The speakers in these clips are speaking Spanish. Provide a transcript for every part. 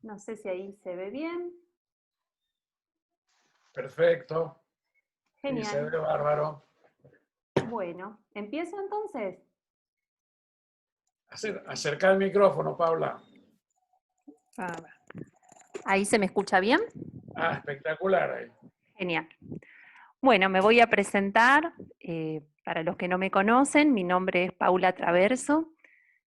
No sé si ahí se ve bien. Perfecto. Y se Genial. ve bárbaro. Bueno, ¿empiezo entonces? Acerca el micrófono, Paula. A ver. ¿Ahí se me escucha bien? Ah, espectacular ahí. Genial. Bueno, me voy a presentar. Para los que no me conocen, mi nombre es Paula Traverso.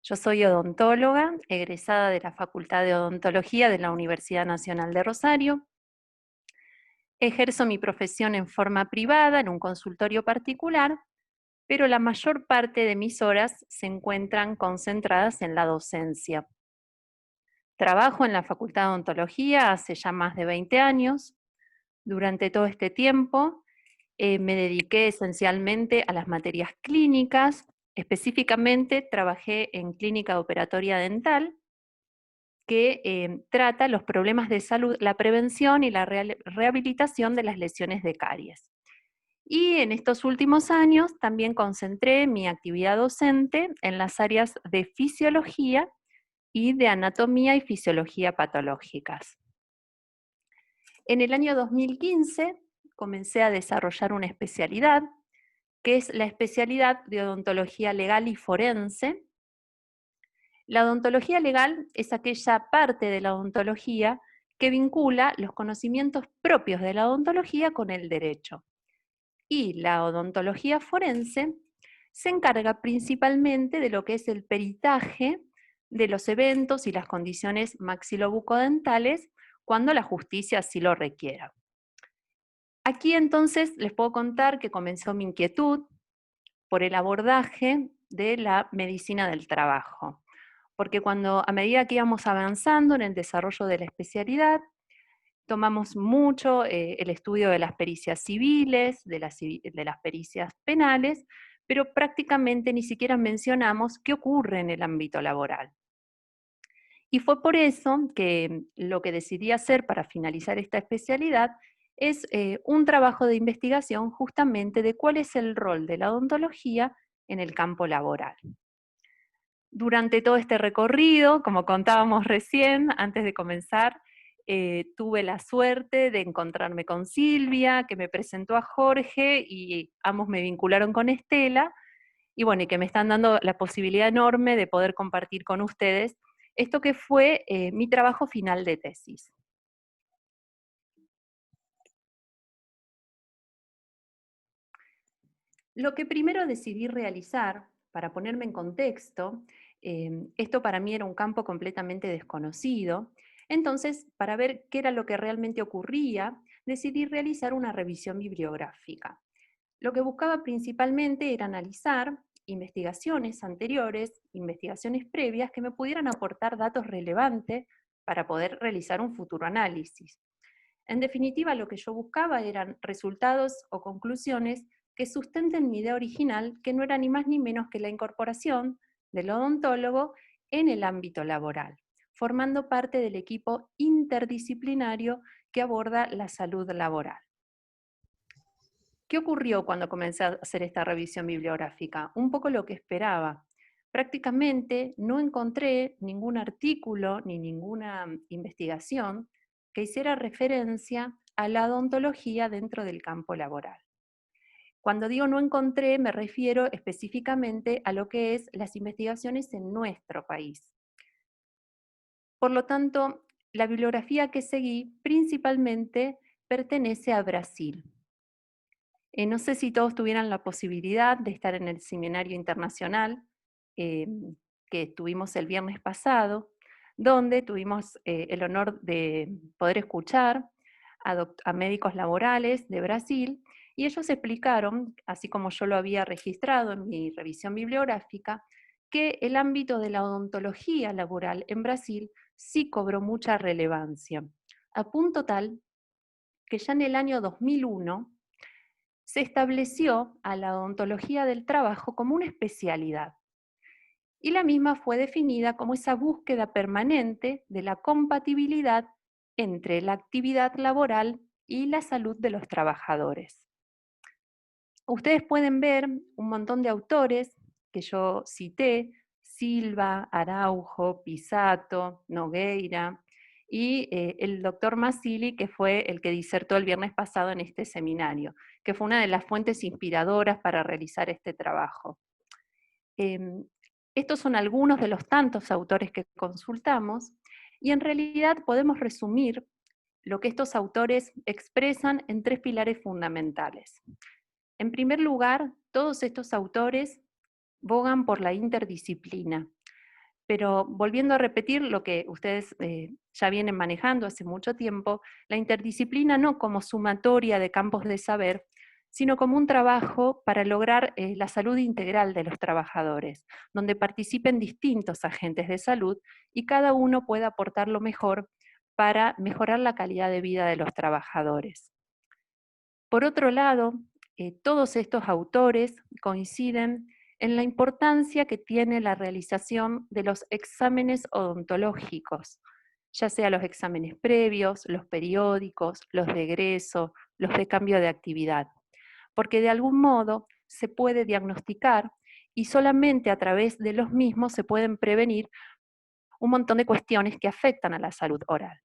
Yo soy odontóloga, egresada de la Facultad de Odontología de la Universidad Nacional de Rosario. Ejerzo mi profesión en forma privada, en un consultorio particular, pero la mayor parte de mis horas se encuentran concentradas en la docencia. Trabajo en la Facultad de Odontología hace ya más de 20 años. Durante todo este tiempo me dediqué esencialmente a las materias clínicas. Específicamente trabajé en clínica operatoria dental, que trata los problemas de salud, la prevención y la rehabilitación de las lesiones de caries. Y en estos últimos años también concentré mi actividad docente en las áreas de fisiología y de anatomía y fisiología patológicas. En el año 2015 comencé a desarrollar una especialidad, que es la especialidad de odontología legal y forense. La odontología legal es aquella parte de la odontología que vincula los conocimientos propios de la odontología con el derecho. Y la odontología forense se encarga principalmente de lo que es el peritaje de los eventos y las condiciones maxilobucodentales cuando la justicia así lo requiera. Aquí entonces les puedo contar que comenzó mi inquietud por el abordaje de la medicina del trabajo, porque a medida que íbamos avanzando en el desarrollo de la especialidad, tomamos mucho el estudio de las pericias civiles, de las pericias penales, pero prácticamente ni siquiera mencionamos qué ocurre en el ámbito laboral. Y fue por eso que lo que decidí hacer para finalizar esta especialidad es un trabajo de investigación justamente de cuál es el rol de la odontología en el campo laboral. Durante todo este recorrido, como contábamos recién, antes de comenzar, tuve la suerte de encontrarme con Silvia, que me presentó a Jorge y ambos me vincularon con Estela, y bueno, y que me están dando la posibilidad enorme de poder compartir con ustedes esto que fue mi trabajo final de tesis. Lo que primero decidí realizar, para ponerme en contexto, esto para mí era un campo completamente desconocido, entonces, para ver qué era lo que realmente ocurría, decidí realizar una revisión bibliográfica. Lo que buscaba principalmente era analizar investigaciones anteriores, investigaciones previas que me pudieran aportar datos relevantes para poder realizar un futuro análisis. En definitiva, lo que yo buscaba eran resultados o conclusiones que sustenten mi idea original, que no era ni más ni menos que la incorporación del odontólogo en el ámbito laboral, formando parte del equipo interdisciplinario que aborda la salud laboral. ¿Qué ocurrió cuando comencé a hacer esta revisión bibliográfica? Un poco lo que esperaba. Prácticamente no encontré ningún artículo ni ninguna investigación que hiciera referencia a la odontología dentro del campo laboral. Cuando digo no encontré, me refiero específicamente a lo que es las investigaciones en nuestro país. Por lo tanto, la bibliografía que seguí principalmente pertenece a Brasil. No sé si todos tuvieran la posibilidad de estar en el seminario internacional eh, que tuvimos el viernes pasado, donde tuvimos el honor de poder escuchar a médicos laborales de Brasil, y ellos explicaron, así como yo lo había registrado en mi revisión bibliográfica, que el ámbito de la odontología laboral en Brasil sí cobró mucha relevancia, a punto tal que ya en el año 2001 se estableció a la odontología del trabajo como una especialidad, y la misma fue definida como esa búsqueda permanente de la compatibilidad entre la actividad laboral y la salud de los trabajadores. Ustedes pueden ver un montón de autores que yo cité: Silva, Araujo, Pisato, Nogueira, y el doctor Massili, que fue el que disertó el viernes pasado en este seminario, que fue una de las fuentes inspiradoras para realizar este trabajo. Estos son algunos de los tantos autores que consultamos, y en realidad podemos resumir lo que estos autores expresan en 3 pilares fundamentales. En primer lugar, todos estos autores bogan por la interdisciplina, pero volviendo a repetir lo que ustedes ya vienen manejando hace mucho tiempo, la interdisciplina no como sumatoria de campos de saber, sino como un trabajo para lograr la salud integral de los trabajadores, donde participen distintos agentes de salud y cada uno pueda aportar lo mejor para mejorar la calidad de vida de los trabajadores. Por otro lado, todos estos autores coinciden en la importancia que tiene la realización de los exámenes odontológicos, ya sea los exámenes previos, los periódicos, los de egreso, los de cambio de actividad, porque de algún modo se puede diagnosticar y solamente a través de los mismos se pueden prevenir un montón de cuestiones que afectan a la salud oral.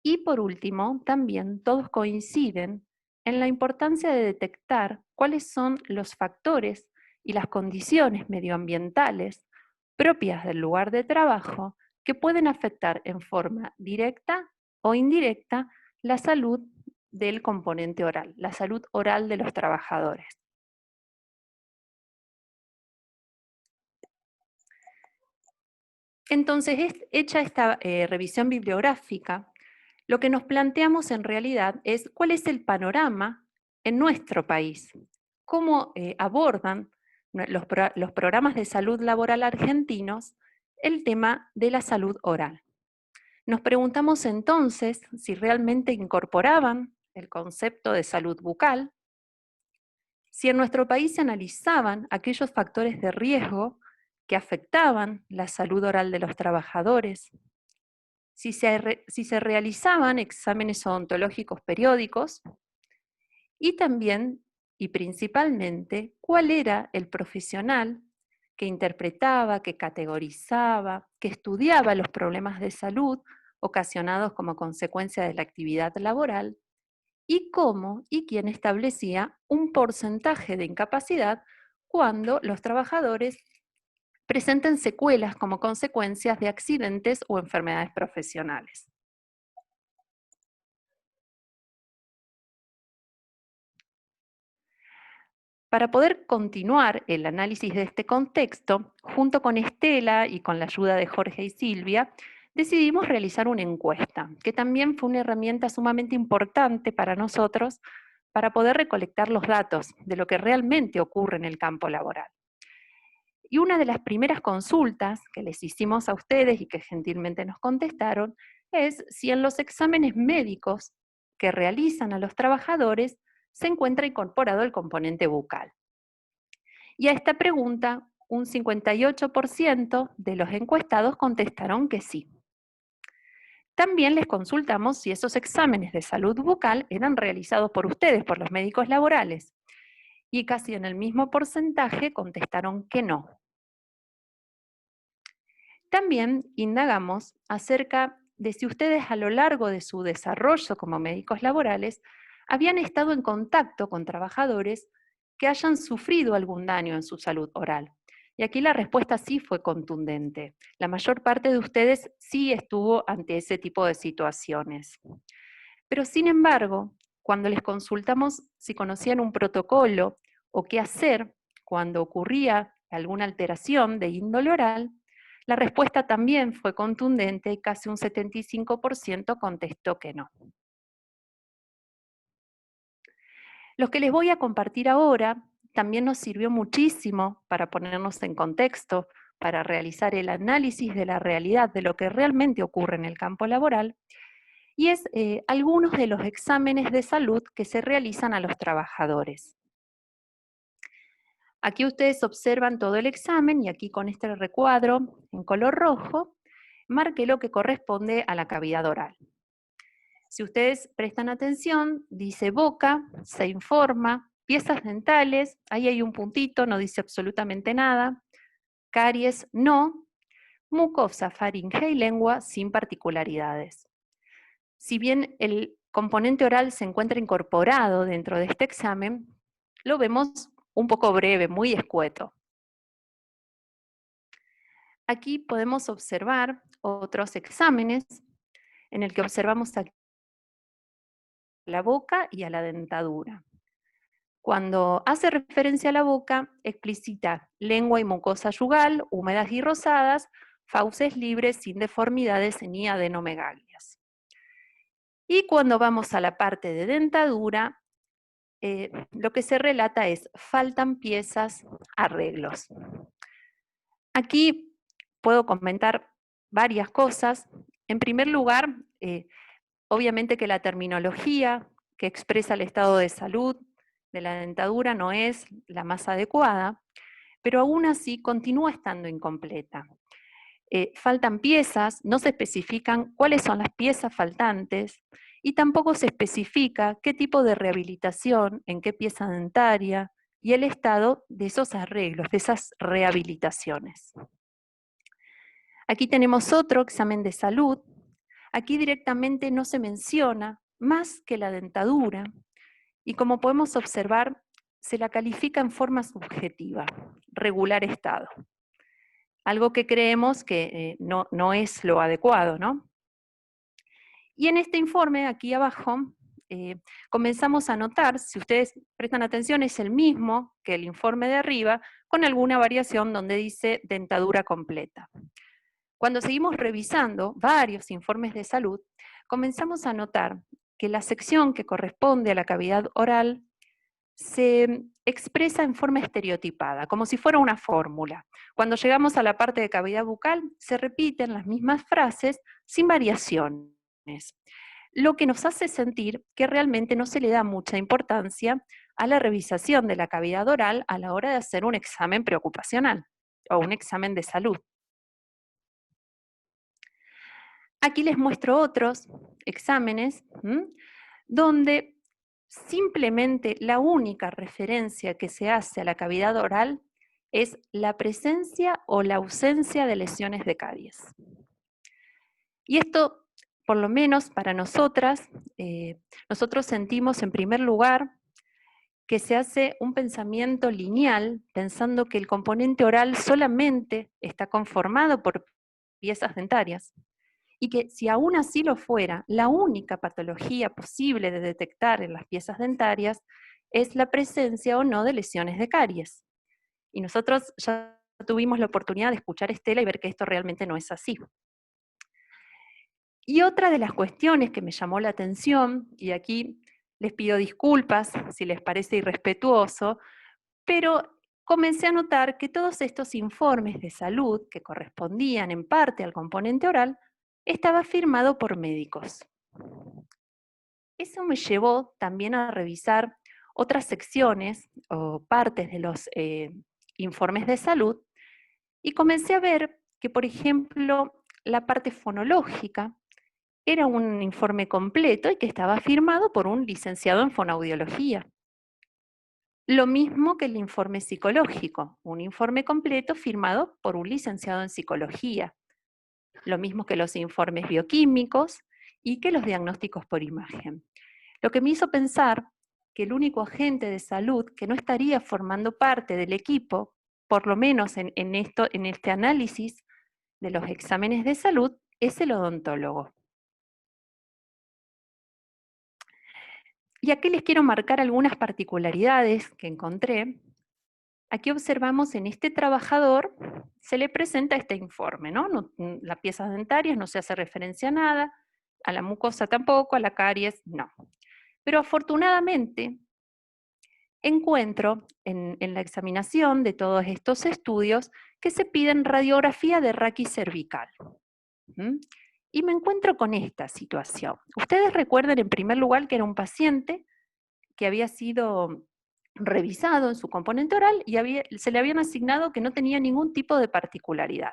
Y por último, también todos coinciden en la importancia de detectar cuáles son los factores y las condiciones medioambientales propias del lugar de trabajo que pueden afectar en forma directa o indirecta la salud del componente oral, la salud oral de los trabajadores. Entonces, hecha esta revisión bibliográfica, lo que nos planteamos en realidad es cuál es el panorama en nuestro país, cómo abordan los programas de salud laboral argentinos el tema de la salud oral. Nos preguntamos entonces si realmente incorporaban el concepto de salud bucal, si en nuestro país se analizaban aquellos factores de riesgo que afectaban la salud oral de los trabajadores, si se realizaban exámenes odontológicos periódicos y también, y principalmente, cuál era el profesional que interpretaba, que categorizaba, que estudiaba los problemas de salud ocasionados como consecuencia de la actividad laboral y cómo y quién establecía un porcentaje de incapacidad cuando los trabajadores presenten secuelas como consecuencias de accidentes o enfermedades profesionales. Para poder continuar el análisis de este contexto, junto con Estela y con la ayuda de Jorge y Silvia, decidimos realizar una encuesta, que también fue una herramienta sumamente importante para nosotros para poder recolectar los datos de lo que realmente ocurre en el campo laboral. Y una de las primeras consultas que les hicimos a ustedes y que gentilmente nos contestaron es si en los exámenes médicos que realizan a los trabajadores se encuentra incorporado el componente bucal. Y a esta pregunta, un 58% de los encuestados contestaron que sí. También les consultamos si esos exámenes de salud bucal eran realizados por ustedes, por los médicos laborales, y casi en el mismo porcentaje contestaron que no. También indagamos acerca de si ustedes a lo largo de su desarrollo como médicos laborales habían estado en contacto con trabajadores que hayan sufrido algún daño en su salud oral. Y aquí la respuesta sí fue contundente. La mayor parte de ustedes sí estuvo ante ese tipo de situaciones. Pero sin embargo, cuando les consultamos si conocían un protocolo o qué hacer cuando ocurría alguna alteración de índole oral, la respuesta también fue contundente y casi un 75% contestó que no. Lo que les voy a compartir ahora también nos sirvió muchísimo para ponernos en contexto, para realizar el análisis de la realidad de lo que realmente ocurre en el campo laboral, y es algunos de los exámenes de salud que se realizan a los trabajadores. Aquí ustedes observan todo el examen y aquí con este recuadro en color rojo marqué lo que corresponde a la cavidad oral. Si ustedes prestan atención, dice boca, se informa, piezas dentales, ahí hay un puntito, no dice absolutamente nada, caries no, mucosa, faringe y lengua sin particularidades. si bien el componente oral se encuentra incorporado dentro de este examen, lo vemos un poco breve, muy escueto. Aquí podemos observar otros exámenes en el que observamos a la boca y a la dentadura. Cuando hace referencia a la boca, explicita lengua y mucosa yugal, húmedas y rosadas, fauces libres, sin deformidades ni adenomegalias. Y cuando vamos a la parte de dentadura, lo que se relata es faltan piezas, arreglos. Aquí puedo comentar varias cosas. En primer lugar, obviamente que la terminología que expresa el estado de salud de la dentadura no es la más adecuada, pero aún así continúa estando incompleta. Faltan piezas, no se especifican cuáles son las piezas faltantes y tampoco se especifica qué tipo de rehabilitación, en qué pieza dentaria y el estado de esos arreglos, de esas rehabilitaciones. Aquí tenemos otro examen de salud. Aquí directamente no se menciona más que la dentadura y como podemos observar, se la califica en forma subjetiva, regular estado. Algo que creemos que no es lo adecuado, ¿no? Y en este informe, aquí abajo, comenzamos a notar, si ustedes prestan atención, es el mismo que el informe de arriba, con alguna variación donde dice dentadura completa. Cuando seguimos revisando varios informes de salud, comenzamos a notar que la sección que corresponde a la cavidad oral se expresa en forma estereotipada, como si fuera una fórmula. Cuando llegamos a la parte de cavidad bucal, se repiten las mismas frases sin variaciones, lo que nos hace sentir que realmente no se le da mucha importancia a la revisación de la cavidad oral a la hora de hacer un examen preocupacional o un examen de salud. Aquí les muestro otros exámenes donde simplemente la única referencia que se hace a la cavidad oral es la presencia o la ausencia de lesiones de caries. Y esto, por lo menos para nosotras, nosotros sentimos en primer lugar que se hace un pensamiento lineal, pensando que el componente oral solamente está conformado por piezas dentarias, y que si aún así lo fuera, la única patología posible de detectar en las piezas dentarias es la presencia o no de lesiones de caries. Y nosotros ya tuvimos la oportunidad de escuchar a Estela y ver que esto realmente no es así. Y otra de las cuestiones que me llamó la atención, y aquí les pido disculpas si les parece irrespetuoso, pero comencé a notar que todos estos informes de salud que correspondían en parte al componente oral, estaba firmado por médicos. Eso me llevó también a revisar otras secciones o partes de los informes de salud y comencé a ver que, por ejemplo, la parte fonológica era un informe completo y que estaba firmado por un licenciado en fonoaudiología. Lo mismo que el informe psicológico, un informe completo firmado por un licenciado en psicología. Lo mismo que los informes bioquímicos y que los diagnósticos por imagen. Lo que me hizo pensar que el único agente de salud que no estaría formando parte del equipo, por lo menos en este análisis de los exámenes de salud, es el odontólogo. Y aquí les quiero marcar algunas particularidades que encontré. Aquí observamos en este trabajador, se le presenta este informe, ¿no? Las piezas dentarias no se hace referencia a nada, a la mucosa tampoco, a la caries no. Pero afortunadamente encuentro en la examinación de todos estos estudios que se piden radiografía de raquis cervical. Y me encuentro con esta situación. Ustedes recuerdan en primer lugar que era un paciente que había sido revisado en su componente oral y se le habían asignado que no tenía ningún tipo de particularidad.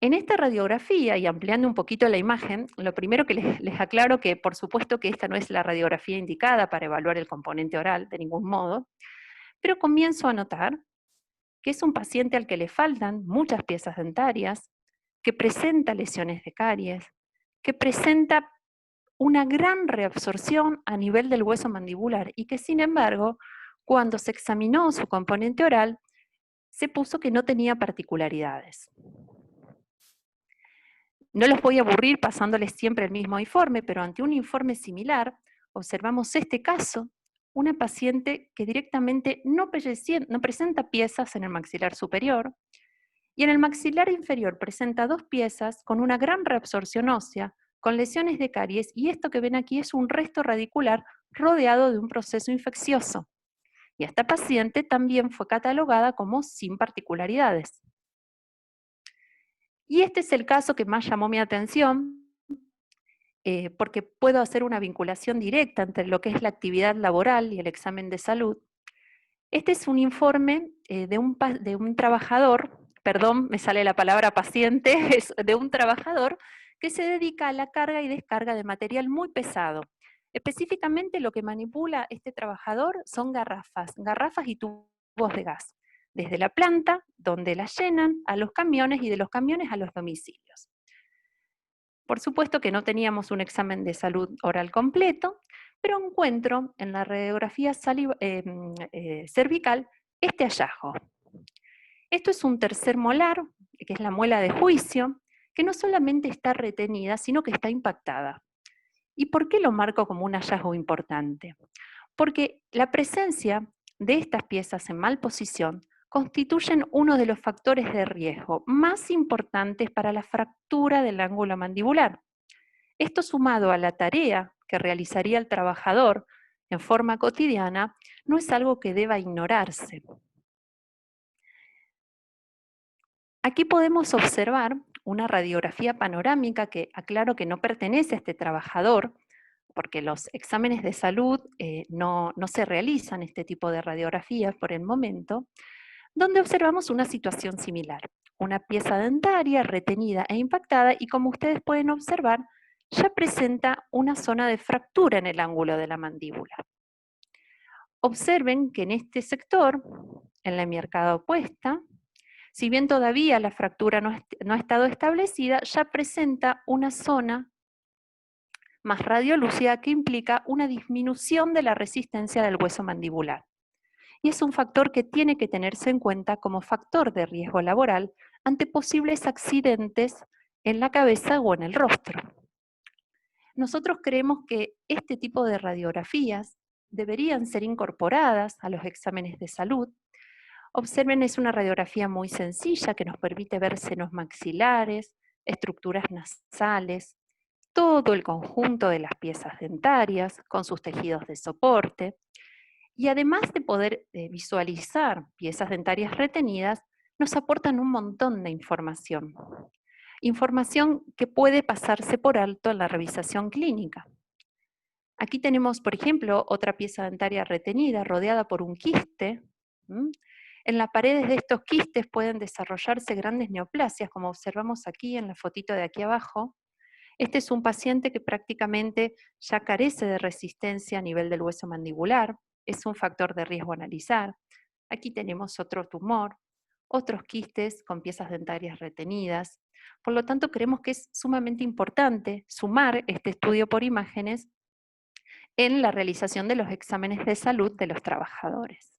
En esta radiografía, y ampliando un poquito la imagen, lo primero que les aclaro que por supuesto que esta no es la radiografía indicada para evaluar el componente oral de ningún modo, pero comienzo a notar que es un paciente al que le faltan muchas piezas dentarias, que presenta lesiones de caries, que presenta una gran reabsorción a nivel del hueso mandibular y que sin embargo, cuando se examinó su componente oral, se puso que no tenía particularidades. No los voy a aburrir pasándoles siempre el mismo informe, pero ante un informe similar, observamos este caso, una paciente que directamente no presenta piezas en el maxilar superior, y en el maxilar inferior presenta 2 piezas con una gran reabsorción ósea, con lesiones de caries, y esto que ven aquí es un resto radicular rodeado de un proceso infeccioso. Y esta paciente también fue catalogada como sin particularidades. Y este es el caso que más llamó mi atención, porque puedo hacer una vinculación directa entre lo que es la actividad laboral y el examen de salud. Este es un informe de un trabajador, perdón, me sale la palabra paciente, es de un trabajador que se dedica a la carga y descarga de material muy pesado. Específicamente lo que manipula este trabajador son garrafas y tubos de gas, desde la planta, donde las llenan, a los camiones y de los camiones a los domicilios. Por supuesto que no teníamos un examen de salud oral completo, pero encuentro en la radiografía cervical este hallazgo. Esto es un tercer molar, que es la muela de juicio, que no solamente está retenida, sino que está impactada. ¿Y por qué lo marco como un hallazgo importante? Porque la presencia de estas piezas en mal posición constituyen uno de los factores de riesgo más importantes para la fractura del ángulo mandibular. Esto sumado a la tarea que realizaría el trabajador en forma cotidiana, no es algo que deba ignorarse. Aquí podemos observar una radiografía panorámica que aclaro que no pertenece a este trabajador, porque los exámenes de salud no se realizan este tipo de radiografías por el momento, donde observamos una situación similar. Una pieza dentaria retenida e impactada y, como ustedes pueden observar, ya presenta una zona de fractura en el ángulo de la mandíbula. Observen que en este sector, en la hemiarcada opuesta, si bien todavía la fractura no ha estado establecida, ya presenta una zona más radiolúcida que implica una disminución de la resistencia del hueso mandibular. Y es un factor que tiene que tenerse en cuenta como factor de riesgo laboral ante posibles accidentes en la cabeza o en el rostro. Nosotros creemos que este tipo de radiografías deberían ser incorporadas a los exámenes de salud. Observen, es una radiografía muy sencilla que nos permite ver senos maxilares, estructuras nasales, todo el conjunto de las piezas dentarias con sus tejidos de soporte. Y además de poder visualizar piezas dentarias retenidas, nos aportan un montón de información. Información que puede pasarse por alto en la revisación clínica. Aquí tenemos, por ejemplo, otra pieza dentaria retenida rodeada por un quiste. En las paredes de estos quistes pueden desarrollarse grandes neoplasias, como observamos aquí en la fotito de aquí abajo. Este es un paciente que prácticamente ya carece de resistencia a nivel del hueso mandibular. Es un factor de riesgo a analizar. Aquí tenemos otro tumor, otros quistes con piezas dentarias retenidas. Por lo tanto, creemos que es sumamente importante sumar este estudio por imágenes en la realización de los exámenes de salud de los trabajadores.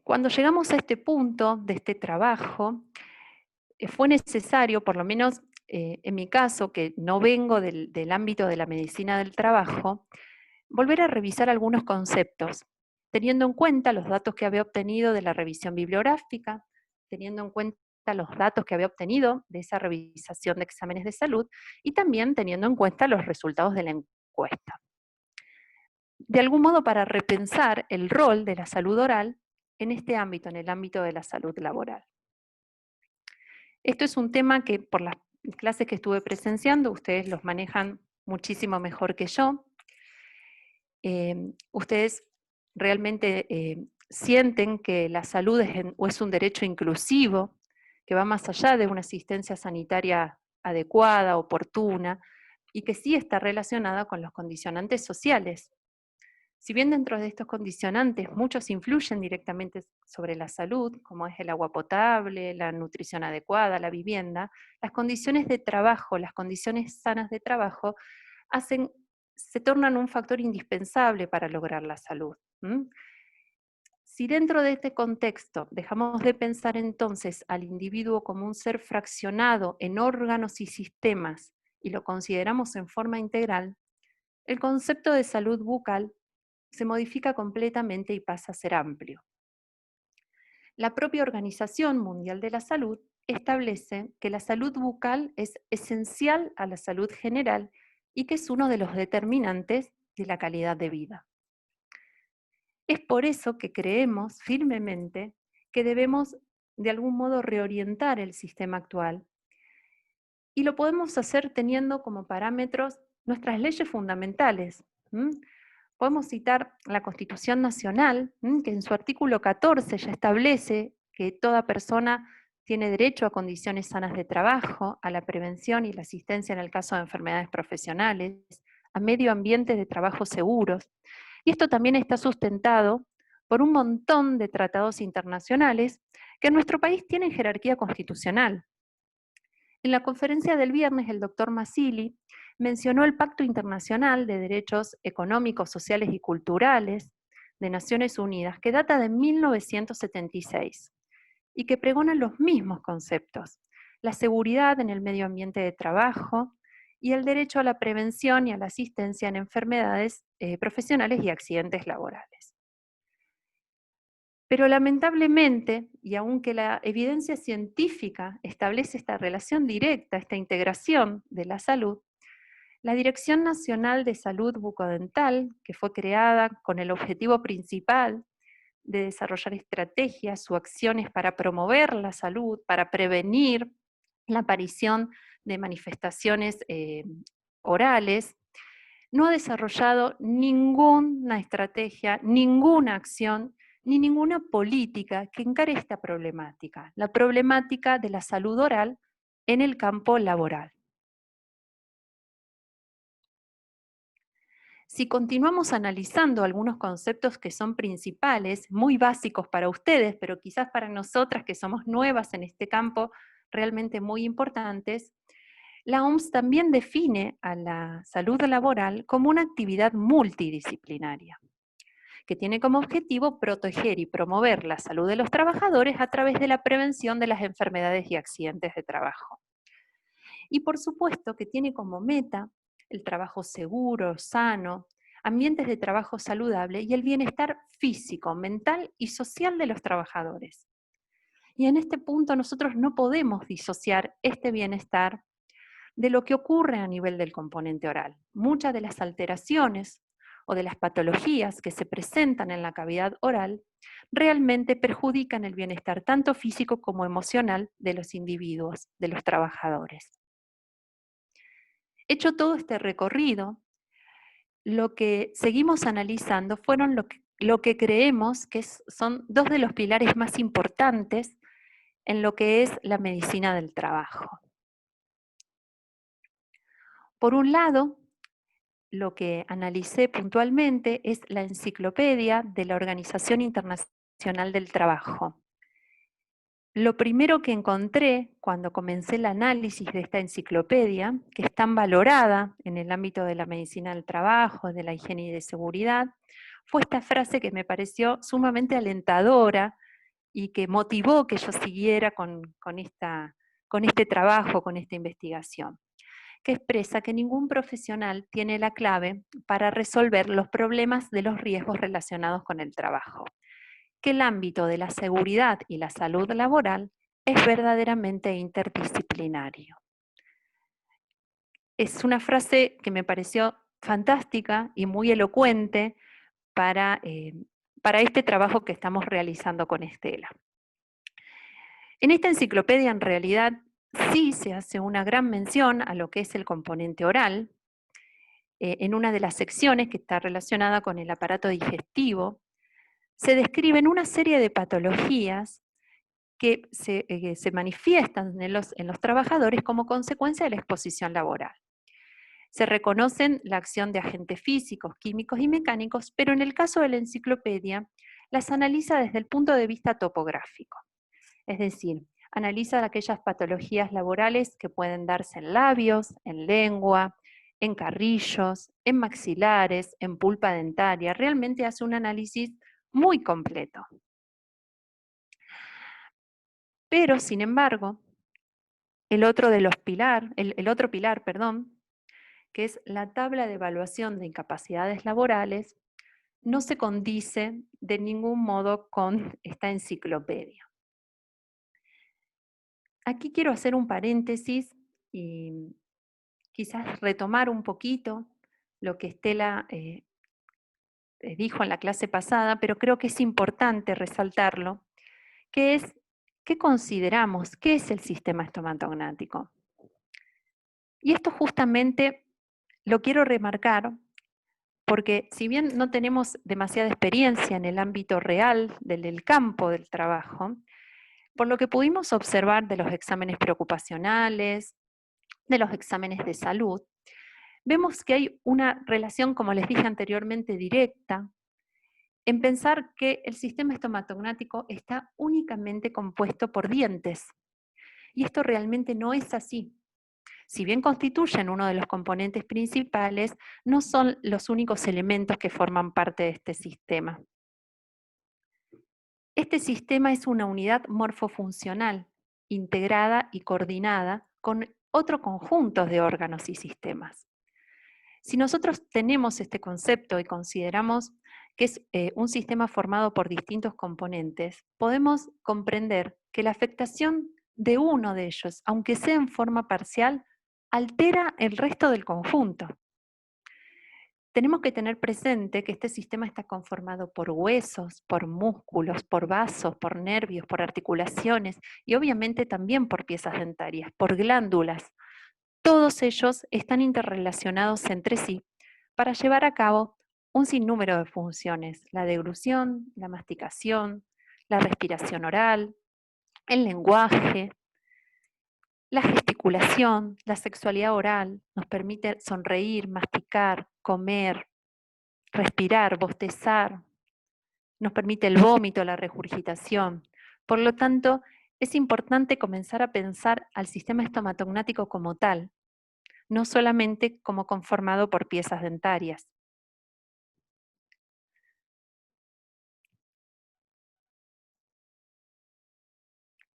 Cuando llegamos a este punto de este trabajo, fue necesario, por lo menos en mi caso, que no vengo del ámbito de la medicina del trabajo, volver a revisar algunos conceptos, teniendo en cuenta los datos que había obtenido de la revisión bibliográfica, teniendo en cuenta los datos que había obtenido de esa revisación de exámenes de salud y también teniendo en cuenta los resultados de la encuesta. De algún modo, para repensar el rol de la salud oral en este ámbito, en el ámbito de la salud laboral. Esto es un tema que por las clases que estuve presenciando, ustedes los manejan muchísimo mejor que yo. Ustedes realmente sienten que la salud es un derecho inclusivo, que va más allá de una asistencia sanitaria adecuada, oportuna, y que sí está relacionada con los condicionantes sociales. Si bien dentro de estos condicionantes muchos influyen directamente sobre la salud, como es el agua potable, la nutrición adecuada, la vivienda, las condiciones de trabajo, las condiciones sanas de trabajo, se tornan un factor indispensable para lograr la salud. Si dentro de este contexto dejamos de pensar entonces al individuo como un ser fraccionado en órganos y sistemas y lo consideramos en forma integral, el concepto de salud bucal se modifica completamente y pasa a ser amplio. La propia Organización Mundial de la Salud establece que la salud bucal es esencial a la salud general y que es uno de los determinantes de la calidad de vida. Es por eso que creemos firmemente que debemos de algún modo reorientar el sistema actual y lo podemos hacer teniendo como parámetros nuestras leyes fundamentales. Podemos citar la Constitución Nacional, que en su artículo 14 ya establece que toda persona tiene derecho a condiciones sanas de trabajo, a la prevención y la asistencia en el caso de enfermedades profesionales, a medio ambiente de trabajo seguros. Y esto también está sustentado por un montón de tratados internacionales que en nuestro país tienen jerarquía constitucional. En la conferencia del viernes, el doctor Massili mencionó el Pacto Internacional de Derechos Económicos, Sociales y Culturales de Naciones Unidas, que data de 1976 y que pregona los mismos conceptos: la seguridad en el medio ambiente de trabajo y el derecho a la prevención y a la asistencia en enfermedades profesionales y accidentes laborales. Pero lamentablemente, y aunque la evidencia científica establece esta relación directa, esta integración de la salud, la Dirección Nacional de Salud Bucodental, que fue creada con el objetivo principal de desarrollar estrategias o acciones para promover la salud, para prevenir la aparición de manifestaciones orales, no ha desarrollado ninguna estrategia, ninguna acción, ni ninguna política que encare esta problemática, la problemática de la salud oral en el campo laboral. Si continuamos analizando algunos conceptos que son principales, muy básicos para ustedes, pero quizás para nosotras que somos nuevas en este campo, realmente muy importantes, la OMS también define a la salud laboral como una actividad multidisciplinaria, que tiene como objetivo proteger y promover la salud de los trabajadores a través de la prevención de las enfermedades y accidentes de trabajo. Y por supuesto que tiene como meta el trabajo seguro, sano, ambientes de trabajo saludable y el bienestar físico, mental y social de los trabajadores. Y en este punto nosotros no podemos disociar este bienestar de lo que ocurre a nivel del componente oral. Muchas de las alteraciones o de las patologías que se presentan en la cavidad oral realmente perjudican el bienestar tanto físico como emocional de los individuos, de los trabajadores. Hecho todo este recorrido, lo que seguimos analizando fueron lo que creemos que son dos de los pilares más importantes en lo que es la medicina del trabajo. Por un lado, lo que analicé puntualmente es la enciclopedia de la Organización Internacional del Trabajo. Lo primero que encontré cuando comencé el análisis de esta enciclopedia, que es tan valorada en el ámbito de la medicina del trabajo, de la higiene y de seguridad, fue esta frase que me pareció sumamente alentadora y que motivó que yo siguiera con este trabajo, con esta investigación, que expresa que ningún profesional tiene la clave para resolver los problemas de los riesgos relacionados con el trabajo, que el ámbito de la seguridad y la salud laboral es verdaderamente interdisciplinario. Es una frase que me pareció fantástica y muy elocuente para este trabajo que estamos realizando con Estela. En esta enciclopedia, en realidad, sí se hace una gran mención a lo que es el componente oral, en una de las secciones que está relacionada con el aparato digestivo, se describen una serie de patologías que se manifiestan en los trabajadores como consecuencia de la exposición laboral. Se reconocen la acción de agentes físicos, químicos y mecánicos, pero en el caso de la enciclopedia, las analiza desde el punto de vista topográfico. Es decir, analiza aquellas patologías laborales que pueden darse en labios, en lengua, en carrillos, en maxilares, en pulpa dentaria. Realmente hace un análisis muy completo. Pero, sin embargo, el otro pilar, que es la tabla de evaluación de incapacidades laborales, no se condice de ningún modo con esta enciclopedia. Aquí quiero hacer un paréntesis y quizás retomar un poquito lo que Estela dijo en la clase pasada, pero creo que es importante resaltarlo, que es, ¿qué consideramos? ¿Qué es el sistema estomatognático? Y esto justamente lo quiero remarcar porque si bien no tenemos demasiada experiencia en el ámbito real del campo del trabajo, por lo que pudimos observar de los exámenes preocupacionales, de los exámenes de salud, vemos que hay una relación, como les dije anteriormente, directa en pensar que el sistema estomatognático está únicamente compuesto por dientes. Y esto realmente no es así. Si bien constituyen uno de los componentes principales, no son los únicos elementos que forman parte de este sistema. Este sistema es una unidad morfofuncional, integrada y coordinada con otro conjunto de órganos y sistemas. Si nosotros tenemos este concepto y consideramos que es un sistema formado por distintos componentes, podemos comprender que la afectación de uno de ellos, aunque sea en forma parcial, altera el resto del conjunto. Tenemos que tener presente que este sistema está conformado por huesos, por músculos, por vasos, por nervios, por articulaciones y obviamente también por piezas dentarias, por glándulas. Todos ellos están interrelacionados entre sí para llevar a cabo un sinnúmero de funciones: la deglución, la masticación, la respiración oral, el lenguaje, la gesticulación, la sexualidad oral. Nos permite sonreír, masticar, comer, respirar, bostezar, nos permite el vómito, la regurgitación. Por lo tanto, es importante comenzar a pensar al sistema estomatognático como tal, no solamente como conformado por piezas dentarias.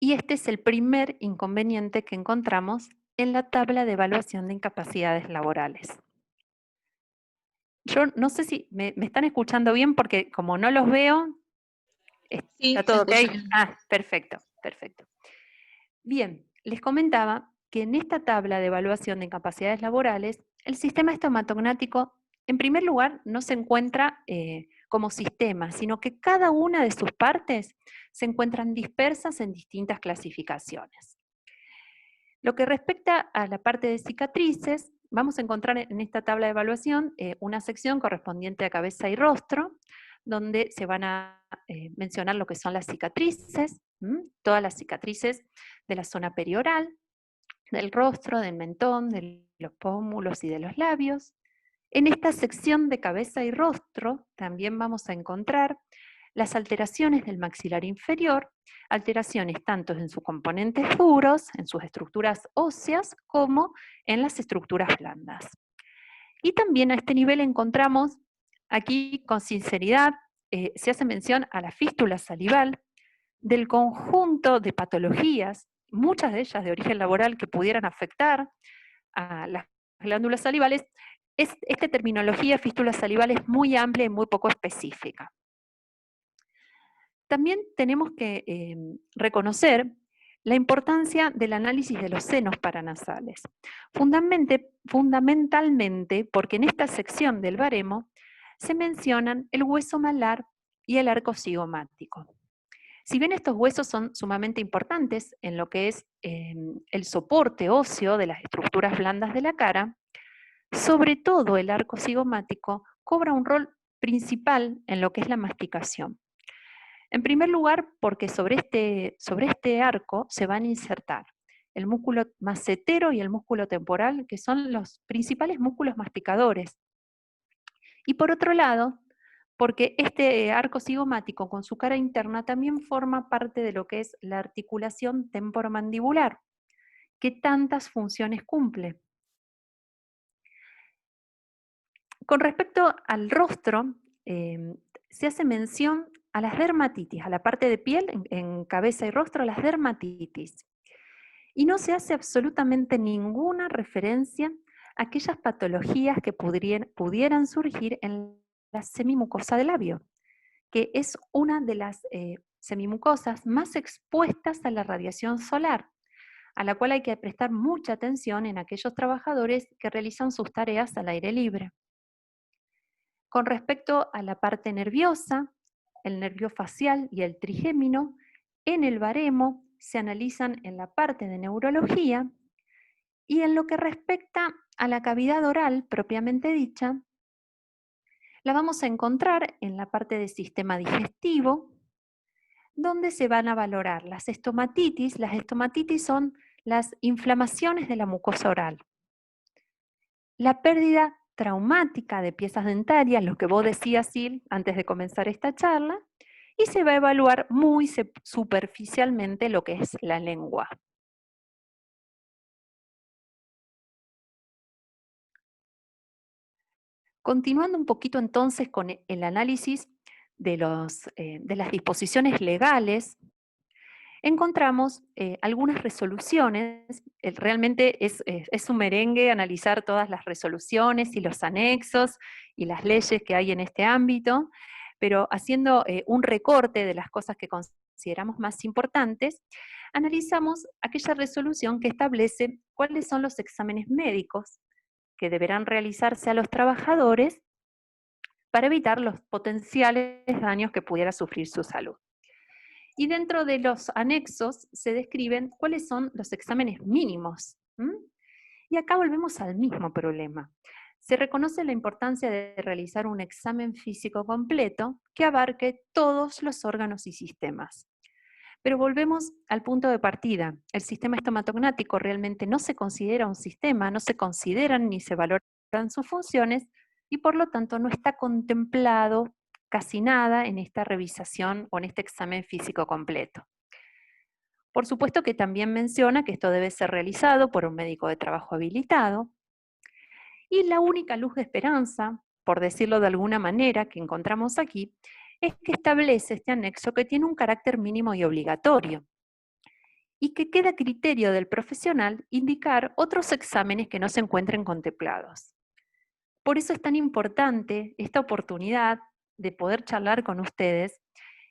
Y este es el primer inconveniente que encontramos en la tabla de evaluación de incapacidades laborales. Yo no sé si me están escuchando bien porque como no los veo, ¿está todo ok? Ah, perfecto, perfecto. Bien, les comentaba que en esta tabla de evaluación de incapacidades laborales, el sistema estomatognático, en primer lugar, no se encuentra como sistema, sino que cada una de sus partes se encuentran dispersas en distintas clasificaciones. Lo que respecta a la parte de cicatrices, vamos a encontrar en esta tabla de evaluación una sección correspondiente a cabeza y rostro, donde se van a mencionar lo que son las cicatrices, todas las cicatrices de la zona perioral, del rostro, del mentón, de los pómulos y de los labios. En esta sección de cabeza y rostro también vamos a encontrar las alteraciones del maxilar inferior, alteraciones tanto en sus componentes duros, en sus estructuras óseas, como en las estructuras blandas. Y también a este nivel encontramos, aquí con sinceridad, se hace mención a la fístula salival, del conjunto de patologías, muchas de ellas de origen laboral que pudieran afectar a las glándulas salivales. Esta terminología fístula salival es muy amplia y muy poco específica. También tenemos que reconocer la importancia del análisis de los senos paranasales, fundamentalmente porque en esta sección del baremo se mencionan el hueso malar y el arco cigomático. Si bien estos huesos son sumamente importantes en lo que es el soporte óseo de las estructuras blandas de la cara, sobre todo el arco cigomático cobra un rol principal en lo que es la masticación. En primer lugar, porque sobre este arco se van a insertar el músculo macetero y el músculo temporal, que son los principales músculos masticadores. Y por otro lado, porque este arco cigomático con su cara interna también forma parte de lo que es la articulación temporomandibular, que tantas funciones cumple. Con respecto al rostro, se hace mención a las dermatitis, a la parte de piel en cabeza y rostro, las dermatitis. Y no se hace absolutamente ninguna referencia a aquellas patologías que pudieran surgir en la semimucosa del labio, que es una de las semimucosas más expuestas a la radiación solar, a la cual hay que prestar mucha atención en aquellos trabajadores que realizan sus tareas al aire libre. Con respecto a la parte nerviosa, el nervio facial y el trigémino, en el baremo se analizan en la parte de neurología, y en lo que respecta a la cavidad oral propiamente dicha, la vamos a encontrar en la parte del sistema digestivo, donde se van a valorar las estomatitis. Las estomatitis son las inflamaciones de la mucosa oral. La pérdida traumática de piezas dentarias, lo que vos decías, Sil, antes de comenzar esta charla, y se va a evaluar muy superficialmente lo que es la lengua. Continuando un poquito entonces con el análisis de las disposiciones legales, encontramos algunas resoluciones. Realmente es un merengue analizar todas las resoluciones y los anexos y las leyes que hay en este ámbito, pero haciendo un recorte de las cosas que consideramos más importantes, analizamos aquella resolución que establece cuáles son los exámenes médicos que deberán realizarse a los trabajadores para evitar los potenciales daños que pudiera sufrir su salud. Y dentro de los anexos se describen cuáles son los exámenes mínimos. Y acá volvemos al mismo problema. Se reconoce la importancia de realizar un examen físico completo que abarque todos los órganos y sistemas. Pero volvemos al punto de partida. El sistema estomatognático realmente no se considera un sistema, no se consideran ni se valoran sus funciones y por lo tanto no está contemplado casi nada en esta revisación o en este examen físico completo. Por supuesto que también menciona que esto debe ser realizado por un médico de trabajo habilitado y la única luz de esperanza, por decirlo de alguna manera, que encontramos aquí, es que establece este anexo que tiene un carácter mínimo y obligatorio y que queda a criterio del profesional indicar otros exámenes que no se encuentren contemplados. Por eso es tan importante esta oportunidad de poder charlar con ustedes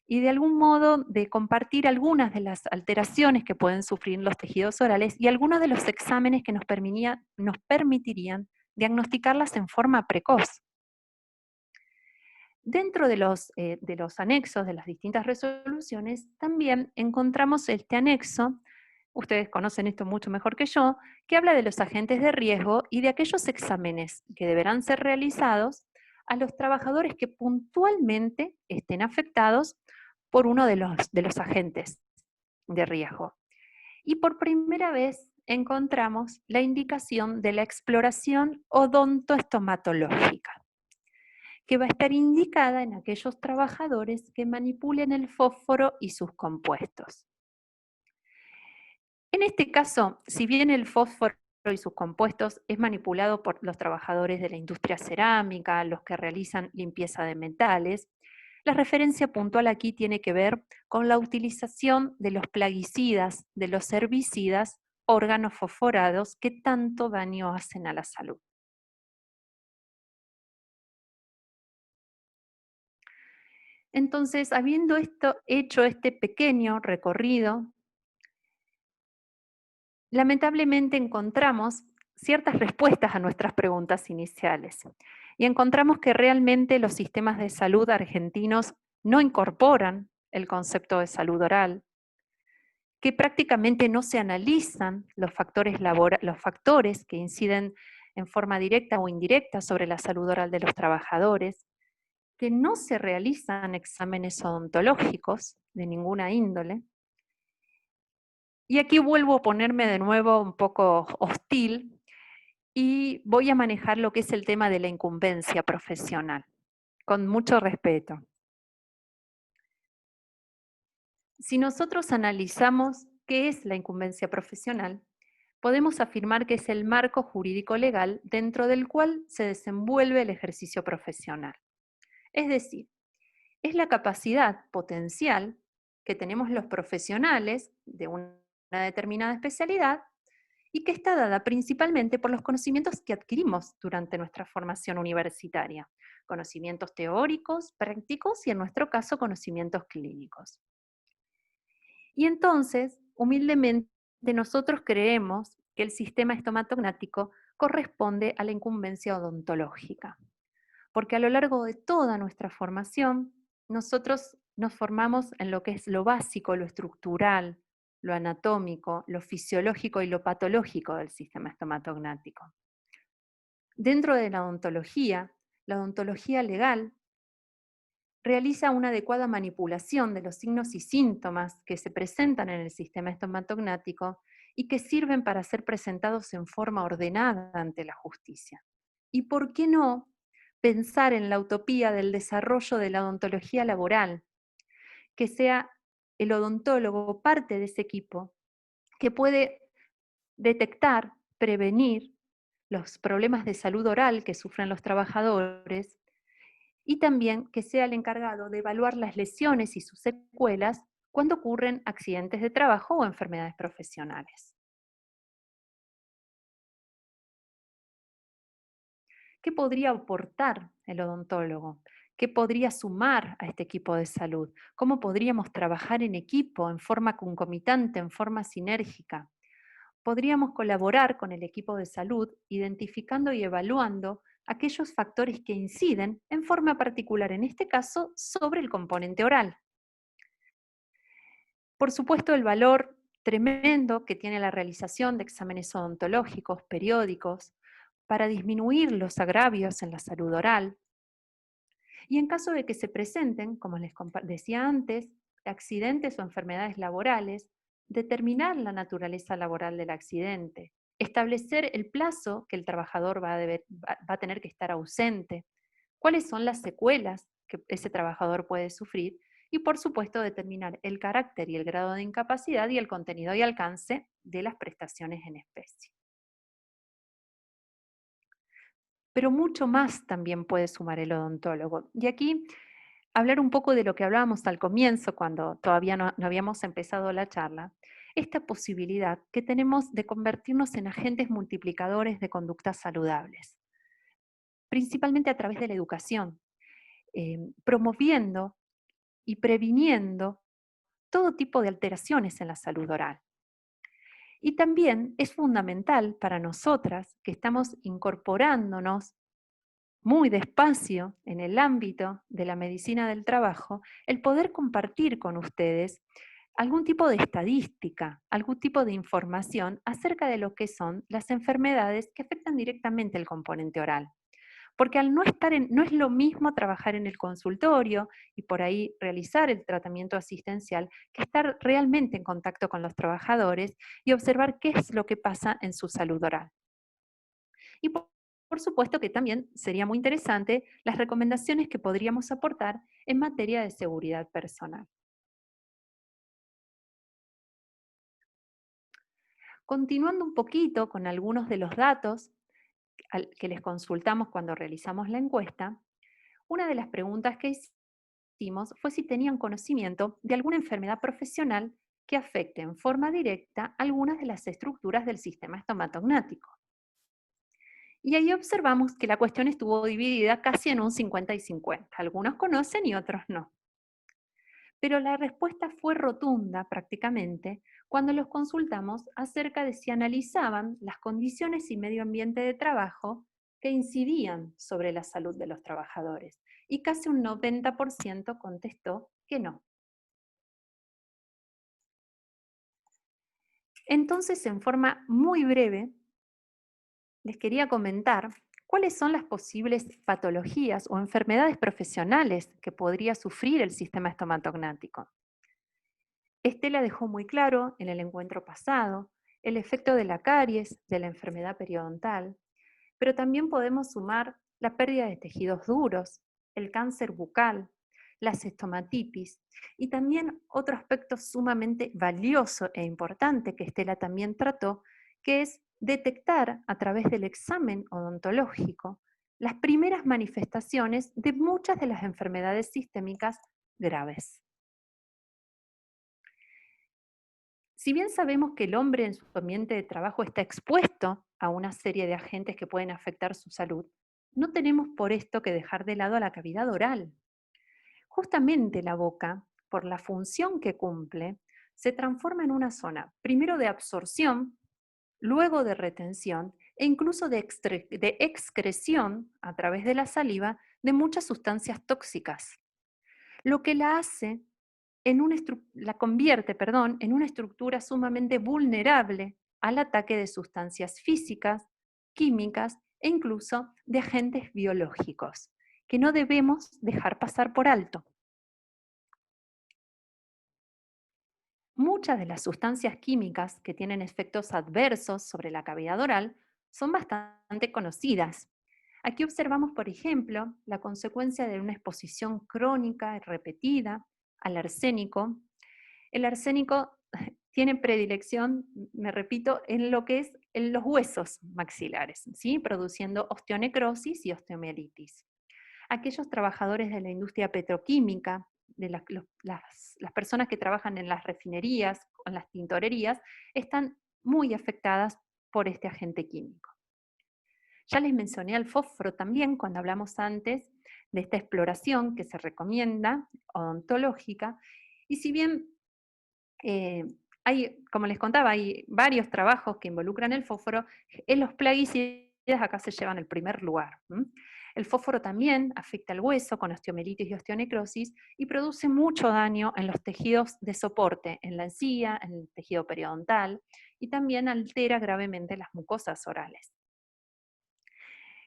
y de algún modo de compartir algunas de las alteraciones que pueden sufrir los tejidos orales y algunos de los exámenes que nos permitirían diagnosticarlas en forma precoz. Dentro de los anexos de las distintas resoluciones, también encontramos este anexo, ustedes conocen esto mucho mejor que yo, que habla de los agentes de riesgo y de aquellos exámenes que deberán ser realizados a los trabajadores que puntualmente estén afectados por uno de los agentes de riesgo. Y por primera vez encontramos la indicación de la exploración odontoestomatológica, que va a estar indicada en aquellos trabajadores que manipulen el fósforo y sus compuestos. En este caso, si bien el fósforo y sus compuestos es manipulado por los trabajadores de la industria cerámica, los que realizan limpieza de metales, la referencia puntual aquí tiene que ver con la utilización de los plaguicidas, de los herbicidas, órganos fosforados que tanto daño hacen a la salud. Entonces, habiendo hecho este pequeño recorrido, lamentablemente encontramos ciertas respuestas a nuestras preguntas iniciales y encontramos que realmente los sistemas de salud argentinos no incorporan el concepto de salud oral, que prácticamente no se analizan los factores que inciden en forma directa o indirecta sobre la salud oral de los trabajadores, que no se realizan exámenes odontológicos de ninguna índole, Y aquí vuelvo a ponerme de nuevo un poco hostil y voy a manejar lo que es el tema de la incumbencia profesional, con mucho respeto. Si nosotros analizamos qué es la incumbencia profesional, podemos afirmar que es el marco jurídico legal dentro del cual se desenvuelve el ejercicio profesional. Es decir, es la capacidad potencial que tenemos los profesionales de una determinada especialidad y que está dada principalmente por los conocimientos que adquirimos durante nuestra formación universitaria, conocimientos teóricos, prácticos y en nuestro caso conocimientos clínicos. Y entonces, humildemente, nosotros creemos que el sistema estomatognático corresponde a la incumbencia odontológica, porque a lo largo de toda nuestra formación, nosotros nos formamos en lo que es lo básico, lo estructural, lo anatómico, lo fisiológico y lo patológico del sistema estomatognático. Dentro de la odontología legal realiza una adecuada manipulación de los signos y síntomas que se presentan en el sistema estomatognático y que sirven para ser presentados en forma ordenada ante la justicia. ¿Y por qué no pensar en la utopía del desarrollo de la odontología laboral, que sea el odontólogo parte de ese equipo que puede detectar, prevenir los problemas de salud oral que sufren los trabajadores y también que sea el encargado de evaluar las lesiones y sus secuelas cuando ocurren accidentes de trabajo o enfermedades profesionales? ¿Qué podría aportar el odontólogo? ¿Qué podría sumar a este equipo de salud? ¿Cómo podríamos trabajar en equipo, en forma concomitante, en forma sinérgica? Podríamos colaborar con el equipo de salud identificando y evaluando aquellos factores que inciden en forma particular, en este caso, sobre el componente oral. Por supuesto, el valor tremendo que tiene la realización de exámenes odontológicos periódicos para disminuir los agravios en la salud oral. Y en caso de que se presenten, como les decía antes, accidentes o enfermedades laborales, determinar la naturaleza laboral del accidente, establecer el plazo que el trabajador va a tener que estar ausente, cuáles son las secuelas que ese trabajador puede sufrir y, por supuesto, determinar el carácter y el grado de incapacidad y el contenido y alcance de las prestaciones en especie. Pero mucho más también puede sumar el odontólogo. Y aquí hablar un poco de lo que hablábamos al comienzo, cuando todavía no habíamos empezado la charla, esta posibilidad que tenemos de convertirnos en agentes multiplicadores de conductas saludables, principalmente a través de la educación, promoviendo y previniendo todo tipo de alteraciones en la salud oral. Y también es fundamental para nosotras que estamos incorporándonos muy despacio en el ámbito de la medicina del trabajo, el poder compartir con ustedes algún tipo de estadística, algún tipo de información acerca de lo que son las enfermedades que afectan directamente el componente oral. Porque al no estar no es lo mismo trabajar en el consultorio y por ahí realizar el tratamiento asistencial que estar realmente en contacto con los trabajadores y observar qué es lo que pasa en su salud oral. Y por supuesto que también sería muy interesante las recomendaciones que podríamos aportar en materia de seguridad personal. Continuando un poquito con algunos de los datos que les consultamos cuando realizamos la encuesta, una de las preguntas que hicimos fue si tenían conocimiento de alguna enfermedad profesional que afecte en forma directa algunas de las estructuras del sistema estomatognático. Y ahí observamos que la cuestión estuvo dividida casi en un 50 y 50. Algunos conocen y otros no. Pero la respuesta fue rotunda prácticamente cuando los consultamos acerca de si analizaban las condiciones y medio ambiente de trabajo que incidían sobre la salud de los trabajadores. Y casi un 90% contestó que no. Entonces, en forma muy breve, les quería comentar cuáles son las posibles patologías o enfermedades profesionales que podría sufrir el sistema estomatognático. Estela dejó muy claro en el encuentro pasado el efecto de la caries, de la enfermedad periodontal, pero también podemos sumar la pérdida de tejidos duros, el cáncer bucal, la estomatitis y también otro aspecto sumamente valioso e importante que Estela también trató, que es detectar a través del examen odontológico las primeras manifestaciones de muchas de las enfermedades sistémicas graves. Si bien sabemos que el hombre en su ambiente de trabajo está expuesto a una serie de agentes que pueden afectar su salud, no tenemos por esto que dejar de lado a la cavidad oral. Justamente la boca, por la función que cumple, se transforma en una zona, primero de absorción, luego de retención e incluso de excreción a través de la saliva de muchas sustancias tóxicas, lo que la convierte, en una estructura sumamente vulnerable al ataque de sustancias físicas, químicas e incluso de agentes biológicos, que no debemos dejar pasar por alto. Muchas de las sustancias químicas que tienen efectos adversos sobre la cavidad oral son bastante conocidas. Aquí observamos, por ejemplo, la consecuencia de una exposición crónica y repetida al arsénico. El arsénico tiene predilección, me repito, en lo que es en los huesos maxilares, ¿sí? Produciendo osteonecrosis y osteomielitis. Aquellos trabajadores de la industria petroquímica, de las personas que trabajan en las refinerías o en las tintorerías, están muy afectadas por este agente químico. Ya les mencioné al fósforo también cuando hablamos antes de esta exploración que se recomienda, odontológica, y si bien como les contaba, hay varios trabajos que involucran el fósforo, en los plaguicidas acá se llevan el primer lugar. El fósforo también afecta al hueso con osteomelitis y osteonecrosis y produce mucho daño en los tejidos de soporte, en la encía, en el tejido periodontal, y también altera gravemente las mucosas orales.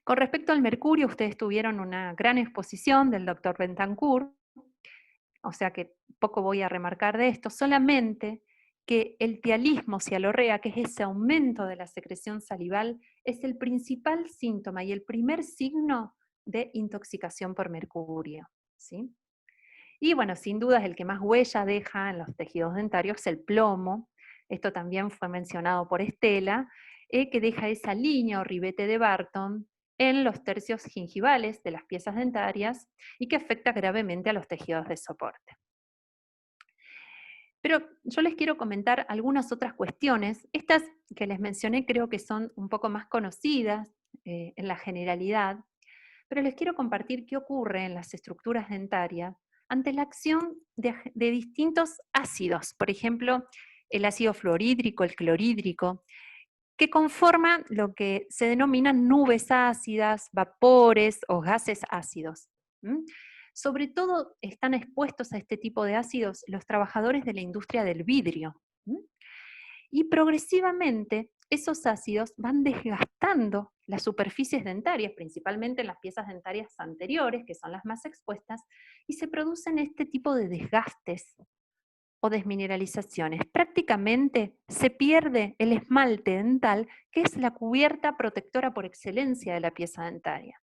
Con respecto al mercurio, ustedes tuvieron una gran exposición del doctor Bentancur, o sea que poco voy a remarcar de esto, solamente que el tialismo cialorrea, que es ese aumento de la secreción salival, es el principal síntoma y el primer signo de intoxicación por mercurio, ¿sí? Y bueno, sin duda es el que más huella deja en los tejidos dentarios es el plomo. Esto también fue mencionado por Estela, que deja esa línea o ribete de Barton en los tercios gingivales de las piezas dentarias y que afecta gravemente a los tejidos de soporte. Pero yo les quiero comentar algunas otras cuestiones. Estas que les mencioné creo que son un poco más conocidas en la generalidad, pero les quiero compartir qué ocurre en las estructuras dentarias ante la acción de distintos ácidos, por ejemplo, el ácido fluorhídrico, el clorhídrico, que conforman lo que se denominan nubes ácidas, vapores o gases ácidos. Sobre todo están expuestos a este tipo de ácidos los trabajadores de la industria del vidrio. Y progresivamente esos ácidos van desgastando las superficies dentarias, principalmente en las piezas dentarias anteriores, que son las más expuestas, y se producen este tipo de desgastes o desmineralizaciones. Prácticamente se pierde el esmalte dental, que es la cubierta protectora por excelencia de la pieza dentaria,